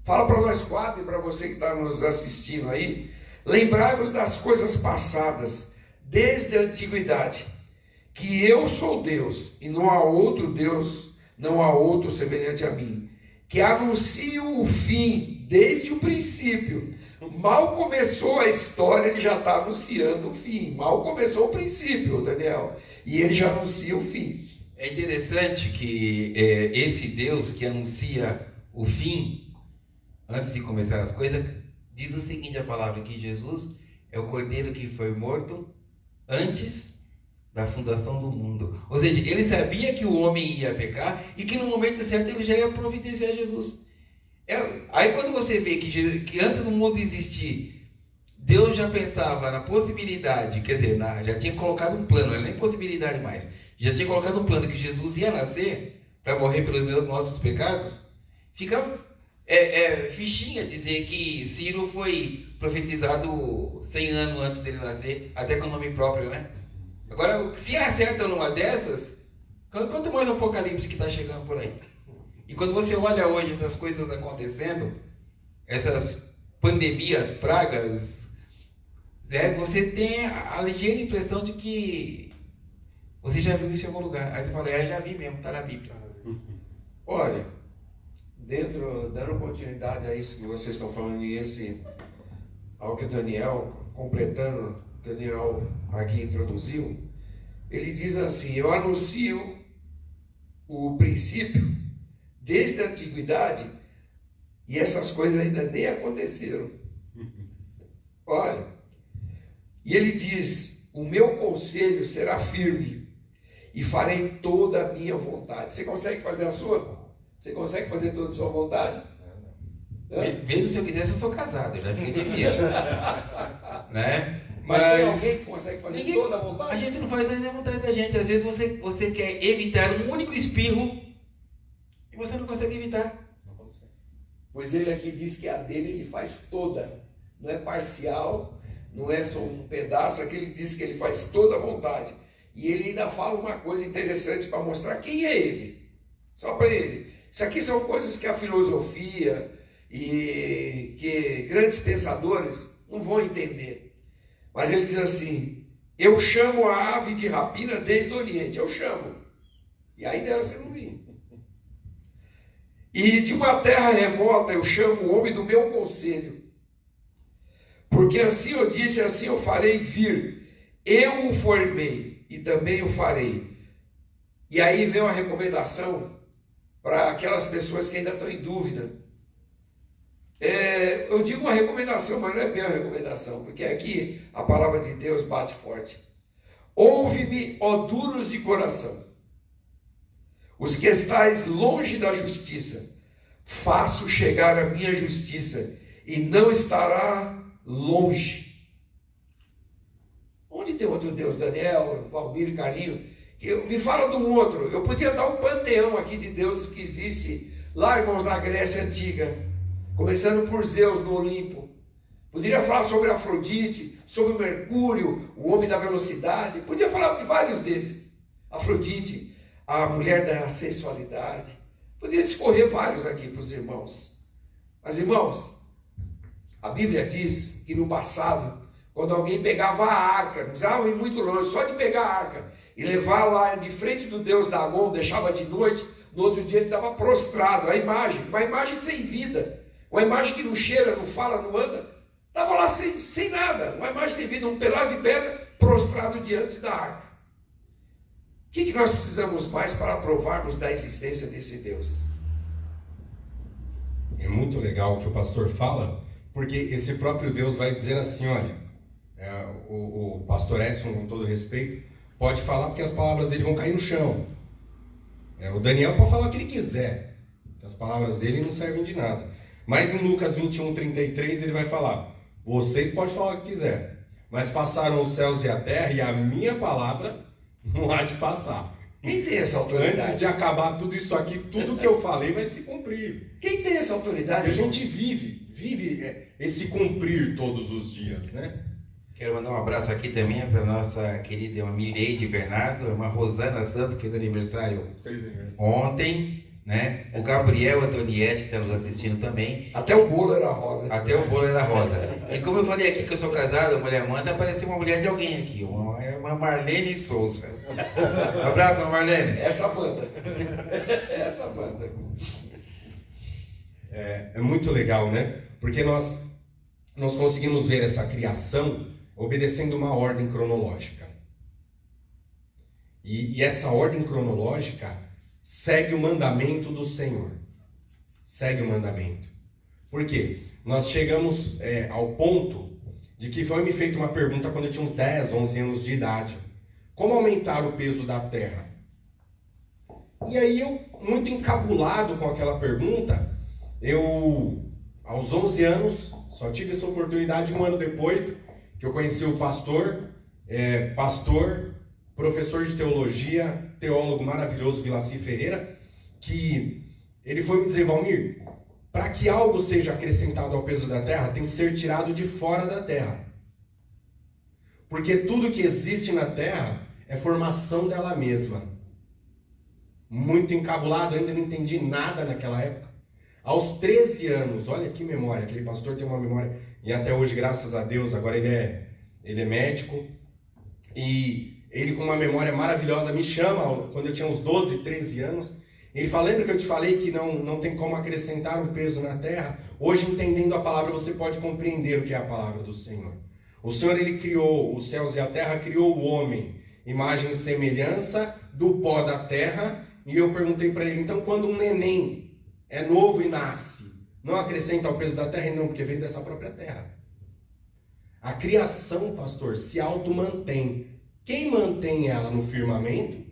fala para nós quatro e para você que está nos assistindo aí, lembrai-vos das coisas passadas, desde a antiguidade, que eu sou Deus, e não há outro Deus, não há outro semelhante a mim, que anuncio o fim desde o princípio. Mal começou a história, ele já está anunciando o fim. Mal começou o princípio, Daniel, e ele já anuncia o fim. É interessante que esse Deus que anuncia o fim, antes de começar as coisas, diz o seguinte, a palavra, que Jesus é o cordeiro que foi morto antes da fundação do mundo. Ou seja, ele sabia que o homem ia pecar e que no momento certo ele já ia providenciar Jesus. Aí quando você vê que antes do mundo existir, Deus já pensava na possibilidade, quer dizer, já tinha colocado um plano, não é nem possibilidade mais, já tinha colocado um plano que Jesus ia nascer para morrer pelos nossos pecados, fica fichinha dizer que Ciro foi profetizado 100 anos antes dele nascer, até com nome próprio, né? Agora, se acertam numa dessas, quanto mais o Apocalipse que está chegando por aí. E quando você olha hoje essas coisas acontecendo, essas pandemias, pragas, você tem a ligeira impressão de que você já viu isso em algum lugar. Aí você fala, já vi mesmo, está na Bíblia. Olha, dando continuidade a isso que vocês estão falando e ao que o Daniel, completando o que o Daniel aqui introduziu, ele diz assim: eu anuncio o princípio desde a antiguidade e essas coisas ainda nem aconteceram. Olha, e ele diz: o meu conselho será firme e farei toda a minha vontade. Você consegue fazer a sua? Você consegue fazer toda a sua vontade? Mesmo se eu quisesse, eu sou casado, já fica difícil. Né? Mas tem alguém que consegue fazer toda a vontade? A gente não faz nem a vontade da gente. Às vezes você quer evitar um único espirro e você não consegue evitar. Pois ele aqui diz que a dele ele faz toda. Não é parcial, não é só um pedaço. Aqui ele diz que ele faz toda a vontade. E ele ainda fala uma coisa interessante para mostrar quem é ele. Só para ele. Isso aqui são coisas que a filosofia e que grandes pensadores não vão entender. Mas ele diz assim: Eu chamo a ave de rapina desde o Oriente, eu chamo. E aí dela você não vinha. E de uma terra remota eu chamo o homem do meu conselho. Porque assim eu disse, assim eu farei vir. Eu o formei e também o farei. E aí vem uma recomendação para aquelas pessoas que ainda estão em dúvida. Eu digo uma recomendação, mas não é minha recomendação, porque aqui a palavra de Deus bate forte. Ouve-me, ó duros de coração, os que estáis longe da justiça, faço chegar a minha justiça, e não estará longe. Onde tem outro Deus? Daniel, Valmir e Carlinho? Me fala de um outro. Eu podia dar um panteão aqui de deuses que existe lá, irmãos, na Grécia Antiga. Começando por Zeus no Olimpo. Poderia falar sobre Afrodite, sobre Mercúrio, o homem da velocidade. Podia falar de vários deles. Afrodite, a mulher da sensualidade. Poderia escorrer vários aqui para os irmãos. Mas, irmãos, a Bíblia diz que no passado, quando alguém pegava a arca, não precisava ir muito longe, só de pegar a arca e levar lá de frente do deus Dagon, deixava de noite, no outro dia ele estava prostrado. A imagem, uma imagem sem vida. Uma imagem que não cheira, não fala, não anda, estava lá sem nada, uma imagem sem vida, um pedaço de pedra prostrado diante da arca. O que nós precisamos mais para provarmos da existência desse Deus? É muito legal o que o pastor fala, porque esse próprio Deus vai dizer assim, olha, o pastor Edson, com todo respeito, pode falar porque as palavras dele vão cair no chão. O Daniel pode falar o que ele quiser, as palavras dele não servem de nada. Mas em Lucas 21:33 ele vai falar, vocês podem falar o que quiser, mas passaram os céus e a terra e a minha palavra não há de passar. Quem tem essa autoridade? Antes de acabar tudo isso aqui, tudo que eu falei vai se cumprir. Quem tem essa autoridade? E a gente vive esse cumprir todos os dias, né? Quero mandar um abraço aqui também para nossa querida irmã Mileide Bernardo, a irmã Rosana Santos, que fez aniversário ontem, né? O Gabriel Antoniette, que está nos assistindo também. Até o bolo era rosa. Até o bolo era rosa. E como eu falei aqui que eu sou casado, a mulher Amanda, apareceu uma mulher de alguém aqui, uma Marlene Souza. Um abraço, Marlene. Essa banda. Essa banda. É muito legal, né? Porque nós conseguimos ver essa criação obedecendo uma ordem cronológica. E essa ordem cronológica segue o mandamento do Senhor. Segue o mandamento. Por quê? Nós chegamos ao ponto de que foi me feita uma pergunta quando eu tinha uns 10, 11 anos de idade. Como aumentar o peso da terra? E aí eu, muito encabulado com aquela pergunta, aos 11 anos, só tive essa oportunidade um ano depois, que eu conheci o pastor, professor de teologia, teólogo maravilhoso, Vilaci Ferreira, que ele foi me dizer, Valmir, para que algo seja acrescentado ao peso da terra, tem que ser tirado de fora da terra. Porque tudo que existe na terra é formação dela mesma. Muito encabulado, ainda não entendi nada naquela época. Aos 13 anos, olha que memória, aquele pastor tem uma memória, e até hoje, graças a Deus, agora ele é médico, e ele com uma memória maravilhosa me chama, quando eu tinha uns 12, 13 anos, ele fala, lembra que eu te falei que não tem como acrescentar um peso na terra? Hoje, entendendo a palavra, você pode compreender o que é a palavra do Senhor. O Senhor, ele criou os céus e a terra, criou o homem, imagem e semelhança do pó da terra, e eu perguntei para ele, então quando um neném é novo e nasce, não acrescenta ao peso da terra? Não, porque veio dessa própria terra. A criação, pastor, se auto-mantém. Quem mantém ela no firmamento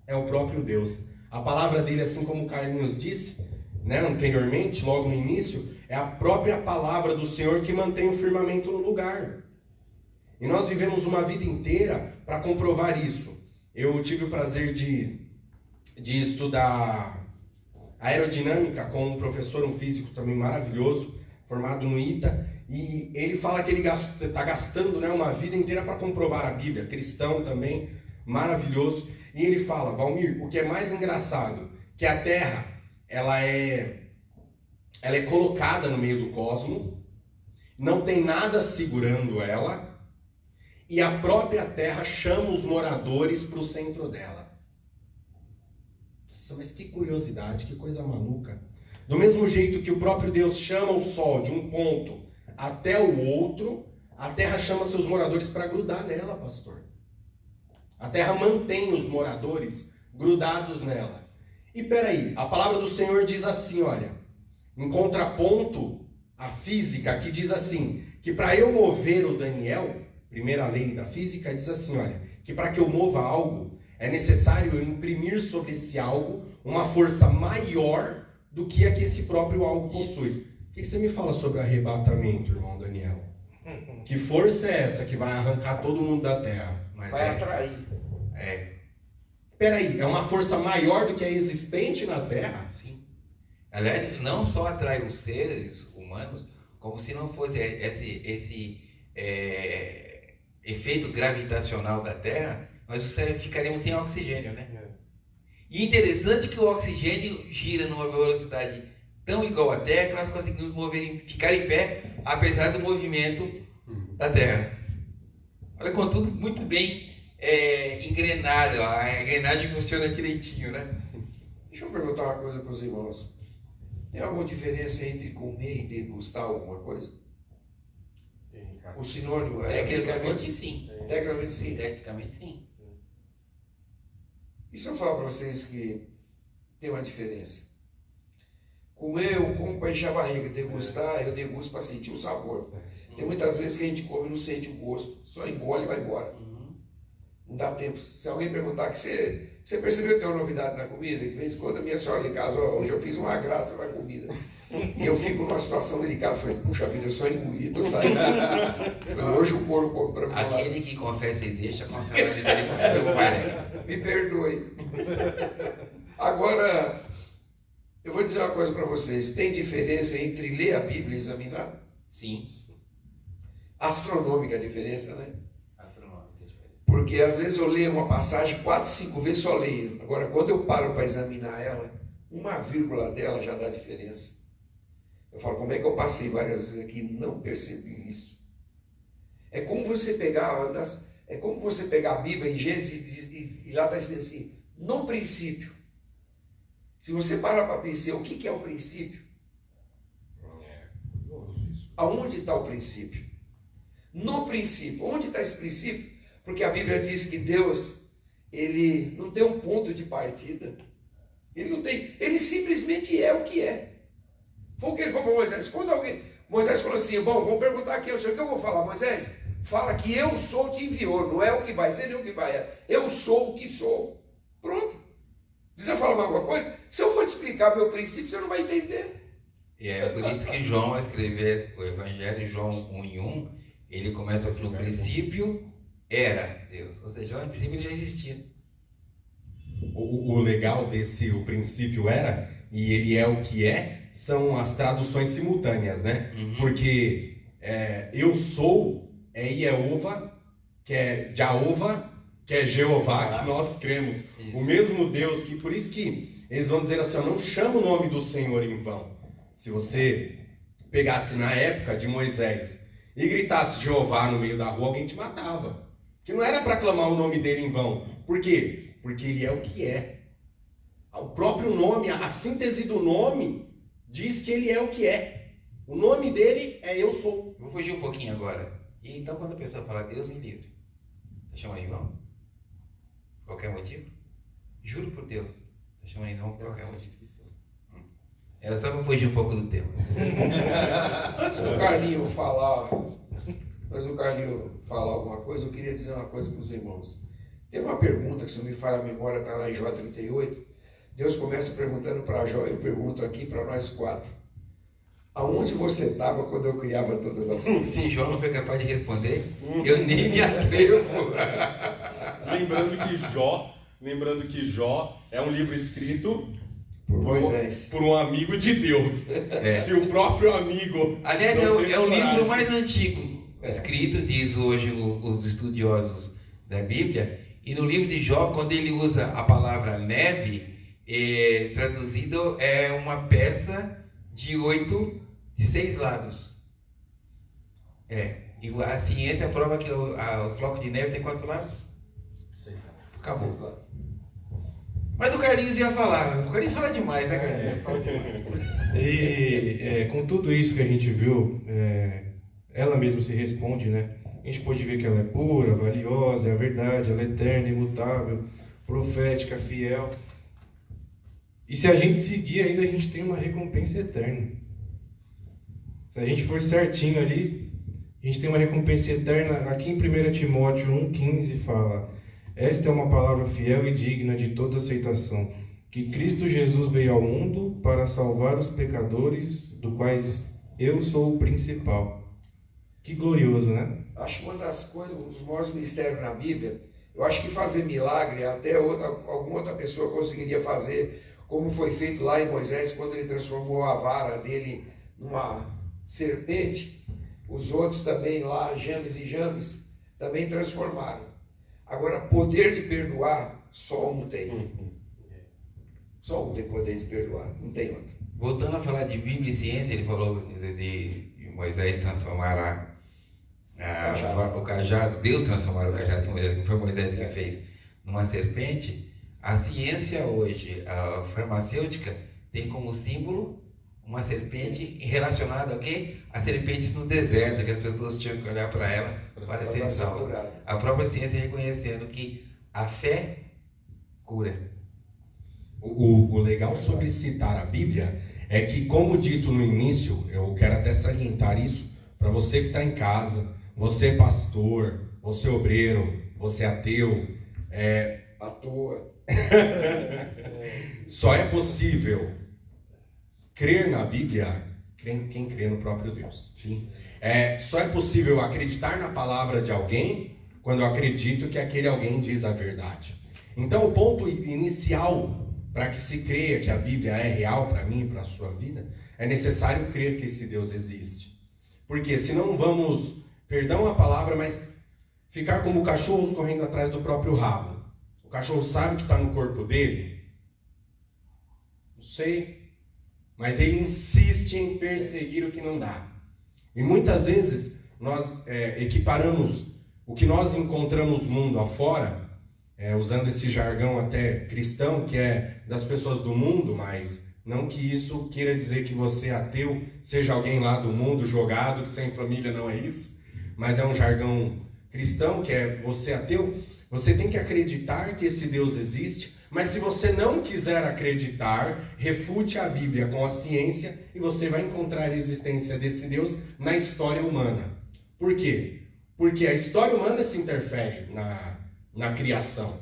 é o próprio Deus. A palavra dele, assim como o Carlinhos disse, né, anteriormente, logo no início, é a própria palavra do Senhor que mantém o firmamento no lugar. E nós vivemos uma vida inteira para comprovar isso. Eu tive o prazer de estudar aerodinâmica com um professor, um físico também maravilhoso, formado no ITA, e ele fala que ele está gastando, né, uma vida inteira para comprovar a Bíblia, cristão também, maravilhoso. E ele fala, Valmir, o que é mais engraçado, que a Terra, ela é colocada no meio do cosmos, não tem nada segurando ela, e a própria terra chama os moradores para o centro dela. Nossa, mas que curiosidade, que coisa maluca. Do mesmo jeito que o próprio Deus chama o sol de um ponto até o outro, a terra chama seus moradores para grudar nela, pastor. A terra mantém os moradores grudados nela. E peraí, a palavra do Senhor diz assim, olha, em contraponto à física, que diz assim, que para eu mover o Daniel, primeira lei da física, diz assim, olha, que para que eu mova algo, é necessário eu imprimir sobre esse algo uma força maior do que a que esse próprio algo possui. O que você me fala sobre arrebatamento, irmão Daniel? Que força é essa que vai arrancar todo mundo da terra? Mas Vai atrair. Peraí, é uma força maior do que a existente na terra? Sim. Aliás, não só atrai os seres humanos, como se não fosse esse efeito gravitacional da Terra, nós ficaríamos sem oxigênio, né? E interessante que o oxigênio gira numa velocidade tão igual à Terra que nós conseguimos ficar em pé, apesar do movimento da Terra. Olha como tudo muito bem engrenado, a engrenagem funciona direitinho, né? Deixa eu perguntar uma coisa para os irmãos. Tem alguma diferença entre comer e degustar alguma coisa? Tem, cara. O sinônimo Tecnicamente sim. Tecnicamente sim. Tecnicamente sim. E se eu falar para vocês que tem uma diferença? Comer eu como para encher a barriga, degustar eu degusto para sentir o sabor. Tem muitas vezes que a gente come e não sente o gosto, só engole e vai embora. Não dá tempo. Se alguém perguntar que você percebeu que tem uma novidade na comida, que de vez em quando a minha senhora em casa, hoje eu fiz uma graça na comida. E eu fico numa situação delicada, falei, puxa vida, eu só engoli, tô saindo. Hoje o couro come para mim. Aquele que confessa e deixa, confessa e Me perdoe. Agora, eu vou dizer uma coisa para vocês. Tem diferença entre ler a Bíblia e examinar? Sim. Astronômica a diferença, né? Astronômica diferença. Porque às vezes eu leio uma passagem 4, 5 vezes só leio. Agora, quando eu paro para examinar ela, uma vírgula dela já dá diferença. Eu falo, como é que eu passei várias vezes aqui e não percebi isso? É como você pegar a Bíblia em Gênesis e lá está dizendo assim, no princípio. Se você parar para pensar, o que é o princípio? Aonde está o princípio? No princípio. Onde está esse princípio? Porque a Bíblia diz que Deus, ele não tem um ponto de partida. Ele não tem. Ele simplesmente é o que é. Foi o que ele falou para Moisés. Quando Moisés falou assim, bom, vamos perguntar aqui ao Senhor, o que eu vou falar? Moisés, fala que eu sou te enviou, não é o que vai ser nem o que vai. Eu sou o que sou. Pronto. Precisa falar mais alguma coisa? Se eu for te explicar meu princípio, você não vai entender. E é por isso que João, ao escrever o Evangelho, João 1:1, ele começa que no princípio era Deus. Ou seja, no princípio ele já existia. O legal desse, o princípio era, e ele é o que é, são as traduções simultâneas, né? Porque eu sou é Jeová, que é Jeová, que é Jeová, que nós cremos. Isso. O mesmo Deus, que por isso que eles vão dizer assim, não chama o nome do Senhor em vão. Se você pegasse na época de Moisés e gritasse Jeová no meio da rua, alguém te matava. Porque não era para clamar o nome dele em vão. Por quê? Porque ele é o que é. O próprio nome, a síntese do nome, diz que ele é o que é. O nome dele é Eu Sou. Vou fugir um pouquinho agora. E então quando a pessoa fala Deus me livre, você chama em vão? Qualquer motivo? Juro por Deus, você chama em vão por qualquer motivo. Era só para fugir um pouco do tema. Antes do Carlinho falar alguma coisa, eu queria dizer uma coisa para os irmãos. Tem uma pergunta que, se não me falha a memória, está lá em Jó 38. Deus começa perguntando para Jó, eu pergunto aqui para nós 4. Aonde você estava quando eu criava todas as coisas? Se Jó não foi capaz de responder, eu nem me atrevo. Lembrando que Jó é um livro escrito por Moisés, por um amigo de Deus. Se o próprio amigo... Aliás, é o livro mais antigo escrito, diz hoje os estudiosos da Bíblia. E no livro de Jó, quando ele usa a palavra neve, traduzido é uma peça de 6 lados. E a ciência prova que o floco de neve tem quantos lados? 6 lados. Acabou. 6 lados. Mas o Carlinhos ia falar. O Carlinhos fala demais, né, Carlinhos? Fala demais. E com tudo isso que a gente viu, ela mesma se responde, né? A gente pode ver que ela é pura, valiosa, é a verdade, ela é eterna, imutável, profética, fiel. E se a gente seguir ainda, a gente tem uma recompensa eterna. Se a gente for certinho ali, a gente tem uma recompensa eterna. Aqui em 1 Timóteo 1,15 fala: esta é uma palavra fiel e digna de toda aceitação, que Cristo Jesus veio ao mundo para salvar os pecadores, do quais eu sou o principal. Que glorioso, né? Acho que uma das coisas, um dos maiores mistérios na Bíblia, eu acho que fazer milagre até alguma outra pessoa conseguiria fazer, como foi feito lá em Moisés, quando ele transformou a vara dele numa serpente. Os outros também lá, James e James, também transformaram. Agora, poder de perdoar, só um tem. Só um tem poder de perdoar, não tem outro. Voltando a falar de Bíblia e ciência, ele falou de Moisés transformar o cajado, Deus transformar o cajado de Moisés, não foi Moisés que fez, numa serpente. A ciência hoje, a farmacêutica, tem como símbolo uma serpente relacionada ao quê? A serpentes no deserto, que as pessoas tinham que olhar para ela para serem salvas. A própria ciência reconhecendo que a fé cura. O legal sobre citar a Bíblia é que, como dito no início, eu quero até salientar isso para você que está em casa, você pastor, você obreiro, você ateu, À toa. só é possível crer na Bíblia quem crê no próprio Deus. Sim. Só é possível acreditar na palavra de alguém quando eu acredito que aquele alguém diz a verdade. Então, o ponto inicial para que se creia que a Bíblia é real para mim e para a sua vida, é necessário crer que esse Deus existe. Porque senão vamos, perdão a palavra, mas ficar como cachorros correndo atrás do próprio rabo. O cachorro sabe que está no corpo dele? Não sei. Mas ele insiste em perseguir o que não dá. E muitas vezes nós equiparamos o que nós encontramos mundo afora, usando esse jargão até cristão, que é das pessoas do mundo, mas não que isso queira dizer que você ateu seja alguém lá do mundo jogado, que sem família não é isso, mas é um jargão cristão, que é você ateu. Você tem que acreditar que esse Deus existe, mas se você não quiser acreditar, refute a Bíblia com a ciência e você vai encontrar a existência desse Deus na história humana. Por quê? Porque a história humana se interfere na criação.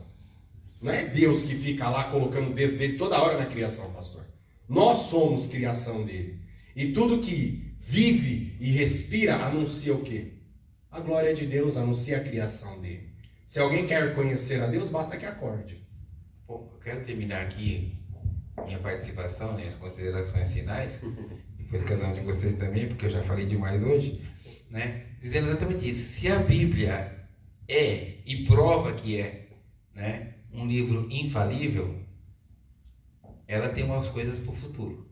Não é Deus que fica lá colocando o dedo dele toda hora na criação, pastor. Nós somos criação dele. E tudo que vive e respira anuncia o quê? A glória de Deus, anuncia a criação dele. Se alguém quer conhecer a Deus, basta que acorde. Bom, eu quero terminar aqui minha participação, as considerações finais, depois de cada um de vocês também, porque eu já falei demais hoje, né? Dizendo exatamente isso. Se a Bíblia é, e prova que é, né, um livro infalível, ela tem umas coisas para o futuro.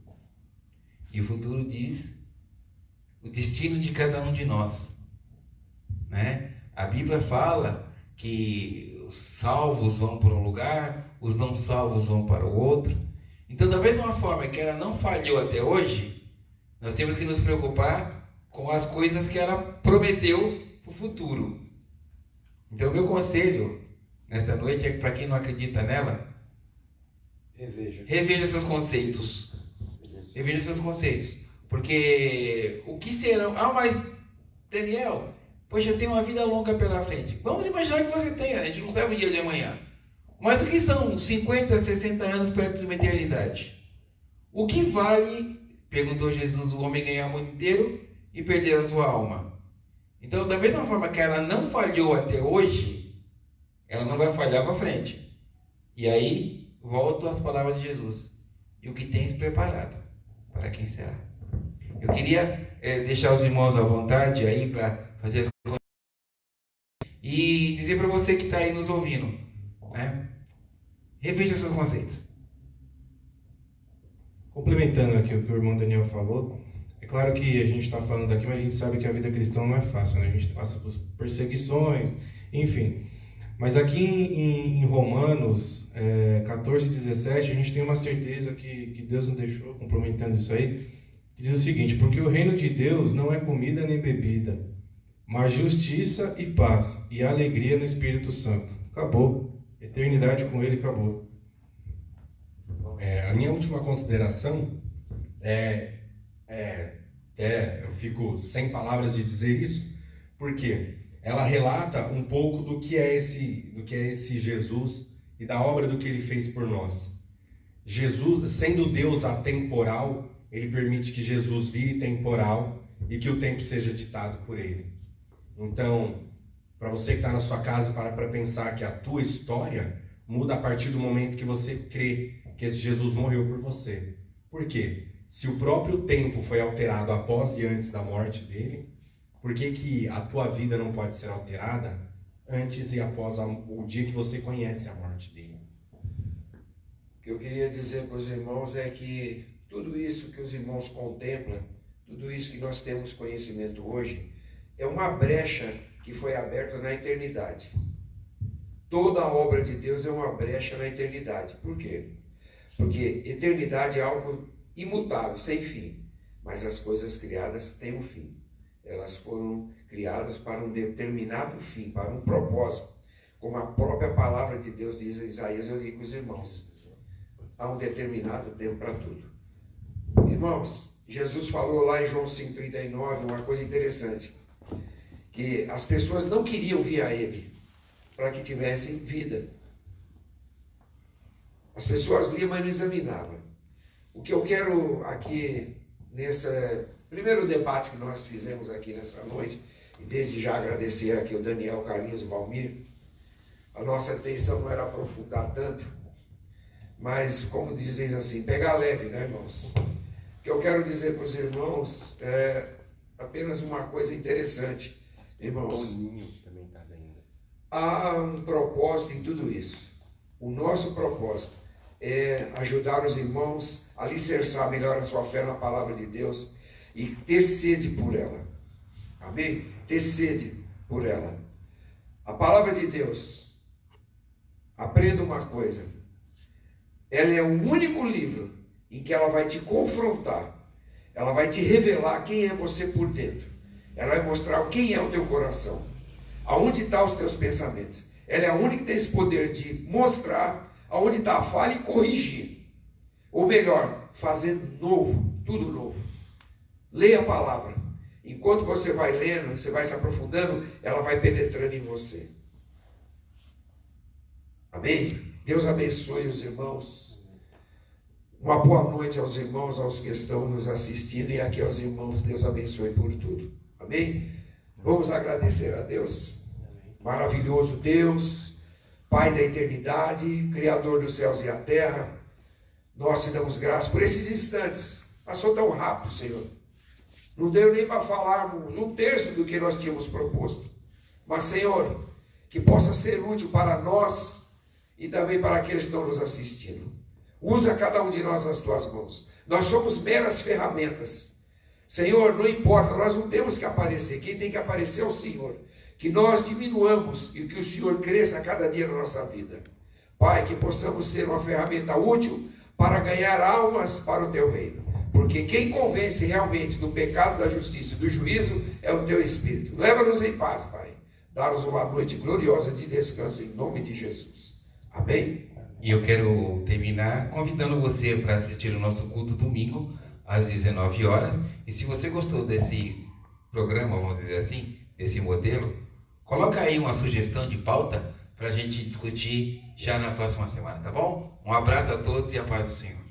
E o futuro diz o destino de cada um de nós, né? A Bíblia fala que os salvos vão para um lugar, os não salvos vão para o outro. Então, da mesma forma que ela não falhou até hoje, nós temos que nos preocupar com as coisas que ela prometeu para o futuro. Então, o meu conselho nesta noite é que, para quem não acredita nela, reveja seus conceitos. Reveja seus conceitos. Porque o que serão... mas Daniel, poxa, eu tenho uma vida longa pela frente. Vamos imaginar que você tenha, a gente não sabe o dia de amanhã. Mas o que são 50, 60 anos perto de uma eternidade? O que vale, perguntou Jesus, o homem ganhar o mundo inteiro e perder a sua alma? Então, da mesma forma que ela não falhou até hoje, ela não vai falhar para frente. E aí, volto às palavras de Jesus. E o que tens preparado, para quem será? Eu queria deixar os irmãos à vontade aí para fazer as coisas. E dizer para você que está aí nos ouvindo, né? Reveja seus conceitos. Complementando aqui o que o irmão Daniel falou, claro que a gente está falando aqui, mas a gente sabe que a vida cristã não é fácil, né? A gente passa por perseguições, enfim. Mas aqui em Romanos 14, 17, a gente tem uma certeza que Deus nos deixou, complementando isso aí, que diz o seguinte: porque o reino de Deus não é comida nem bebida, mas justiça e paz e alegria no Espírito Santo. Acabou. Eternidade com Ele acabou. A minha última consideração eu fico sem palavras de dizer isso, porque ela relata um pouco do que é esse Jesus e da obra do que ele fez por nós. Jesus, sendo Deus atemporal, ele permite que Jesus vire temporal e que o tempo seja ditado por ele. Então, para você que está na sua casa, para pensar que a tua história muda a partir do momento que você crê que esse Jesus morreu por você. Por quê? Se o próprio tempo foi alterado após e antes da morte dele, por que a tua vida não pode ser alterada antes e após o dia que você conhece a morte dele? O que eu queria dizer para os irmãos é que tudo isso que os irmãos contemplam, tudo isso que nós temos conhecimento hoje, é uma brecha que foi aberta na eternidade. Toda a obra de Deus é uma brecha na eternidade. Por quê? Porque eternidade é algo imutável, sem fim. Mas as coisas criadas têm um fim. Elas foram criadas para um determinado fim, para um propósito. Como a própria palavra de Deus diz em Isaías, eu li com os irmãos. Há um determinado tempo para tudo. Irmãos, Jesus falou lá em João 5,39 uma coisa interessante. Que as pessoas não queriam vir a Ele para que tivessem vida. As pessoas liam, mas não examinavam. O que eu quero aqui, nesse primeiro debate que nós fizemos aqui nessa noite, e desde já agradecer aqui o Daniel, Carlinhos e o Valmir, a nossa intenção não era aprofundar tanto, mas, como dizem assim, pegar leve, né, irmãos? O que eu quero dizer para os irmãos é apenas uma coisa interessante. Irmãos, há um propósito em tudo isso. O nosso propósito é ajudar os irmãos a alicerçar melhor a sua fé na palavra de Deus e ter sede por ela. Amém? Ter sede por ela. A palavra de Deus, aprenda uma coisa, ela é o único livro em que ela vai te confrontar, ela vai te revelar quem é você por dentro. Ela vai mostrar quem é o teu coração, aonde estão os teus pensamentos. Ela é a única que tem esse poder de mostrar aonde está a falha e corrigir. Ou melhor, fazer novo, tudo novo. Leia a palavra. Enquanto você vai lendo, você vai se aprofundando, ela vai penetrando em você. Amém? Deus abençoe os irmãos. Uma boa noite aos irmãos, aos que estão nos assistindo, e aqui aos irmãos, Deus abençoe por tudo. Amém? Vamos agradecer a Deus. Maravilhoso Deus, Pai da eternidade, Criador dos céus e a terra, nós te damos graças por esses instantes. Passou tão rápido, Senhor. Não deu nem para falarmos um terço do que nós tínhamos proposto. Mas, Senhor, que possa ser útil para nós e também para aqueles que estão nos assistindo. Usa cada um de nós nas tuas mãos. Nós somos meras ferramentas. Senhor, não importa, nós não temos que aparecer. Quem tem que aparecer é o Senhor. Que nós diminuamos e que o Senhor cresça a cada dia na nossa vida. Pai, que possamos ser uma ferramenta útil para ganhar almas para o teu reino. Porque quem convence realmente do pecado, da justiça e do juízo é o teu Espírito. Leva-nos em paz, Pai. Dá-nos uma noite gloriosa de descanso em nome de Jesus. Amém? E eu quero terminar convidando você para assistir o nosso culto domingo às 19 horas. E se você gostou desse programa, vamos dizer assim, desse modelo, coloca aí uma sugestão de pauta para a gente discutir já na próxima semana, tá bom? Um abraço a todos e a paz do Senhor.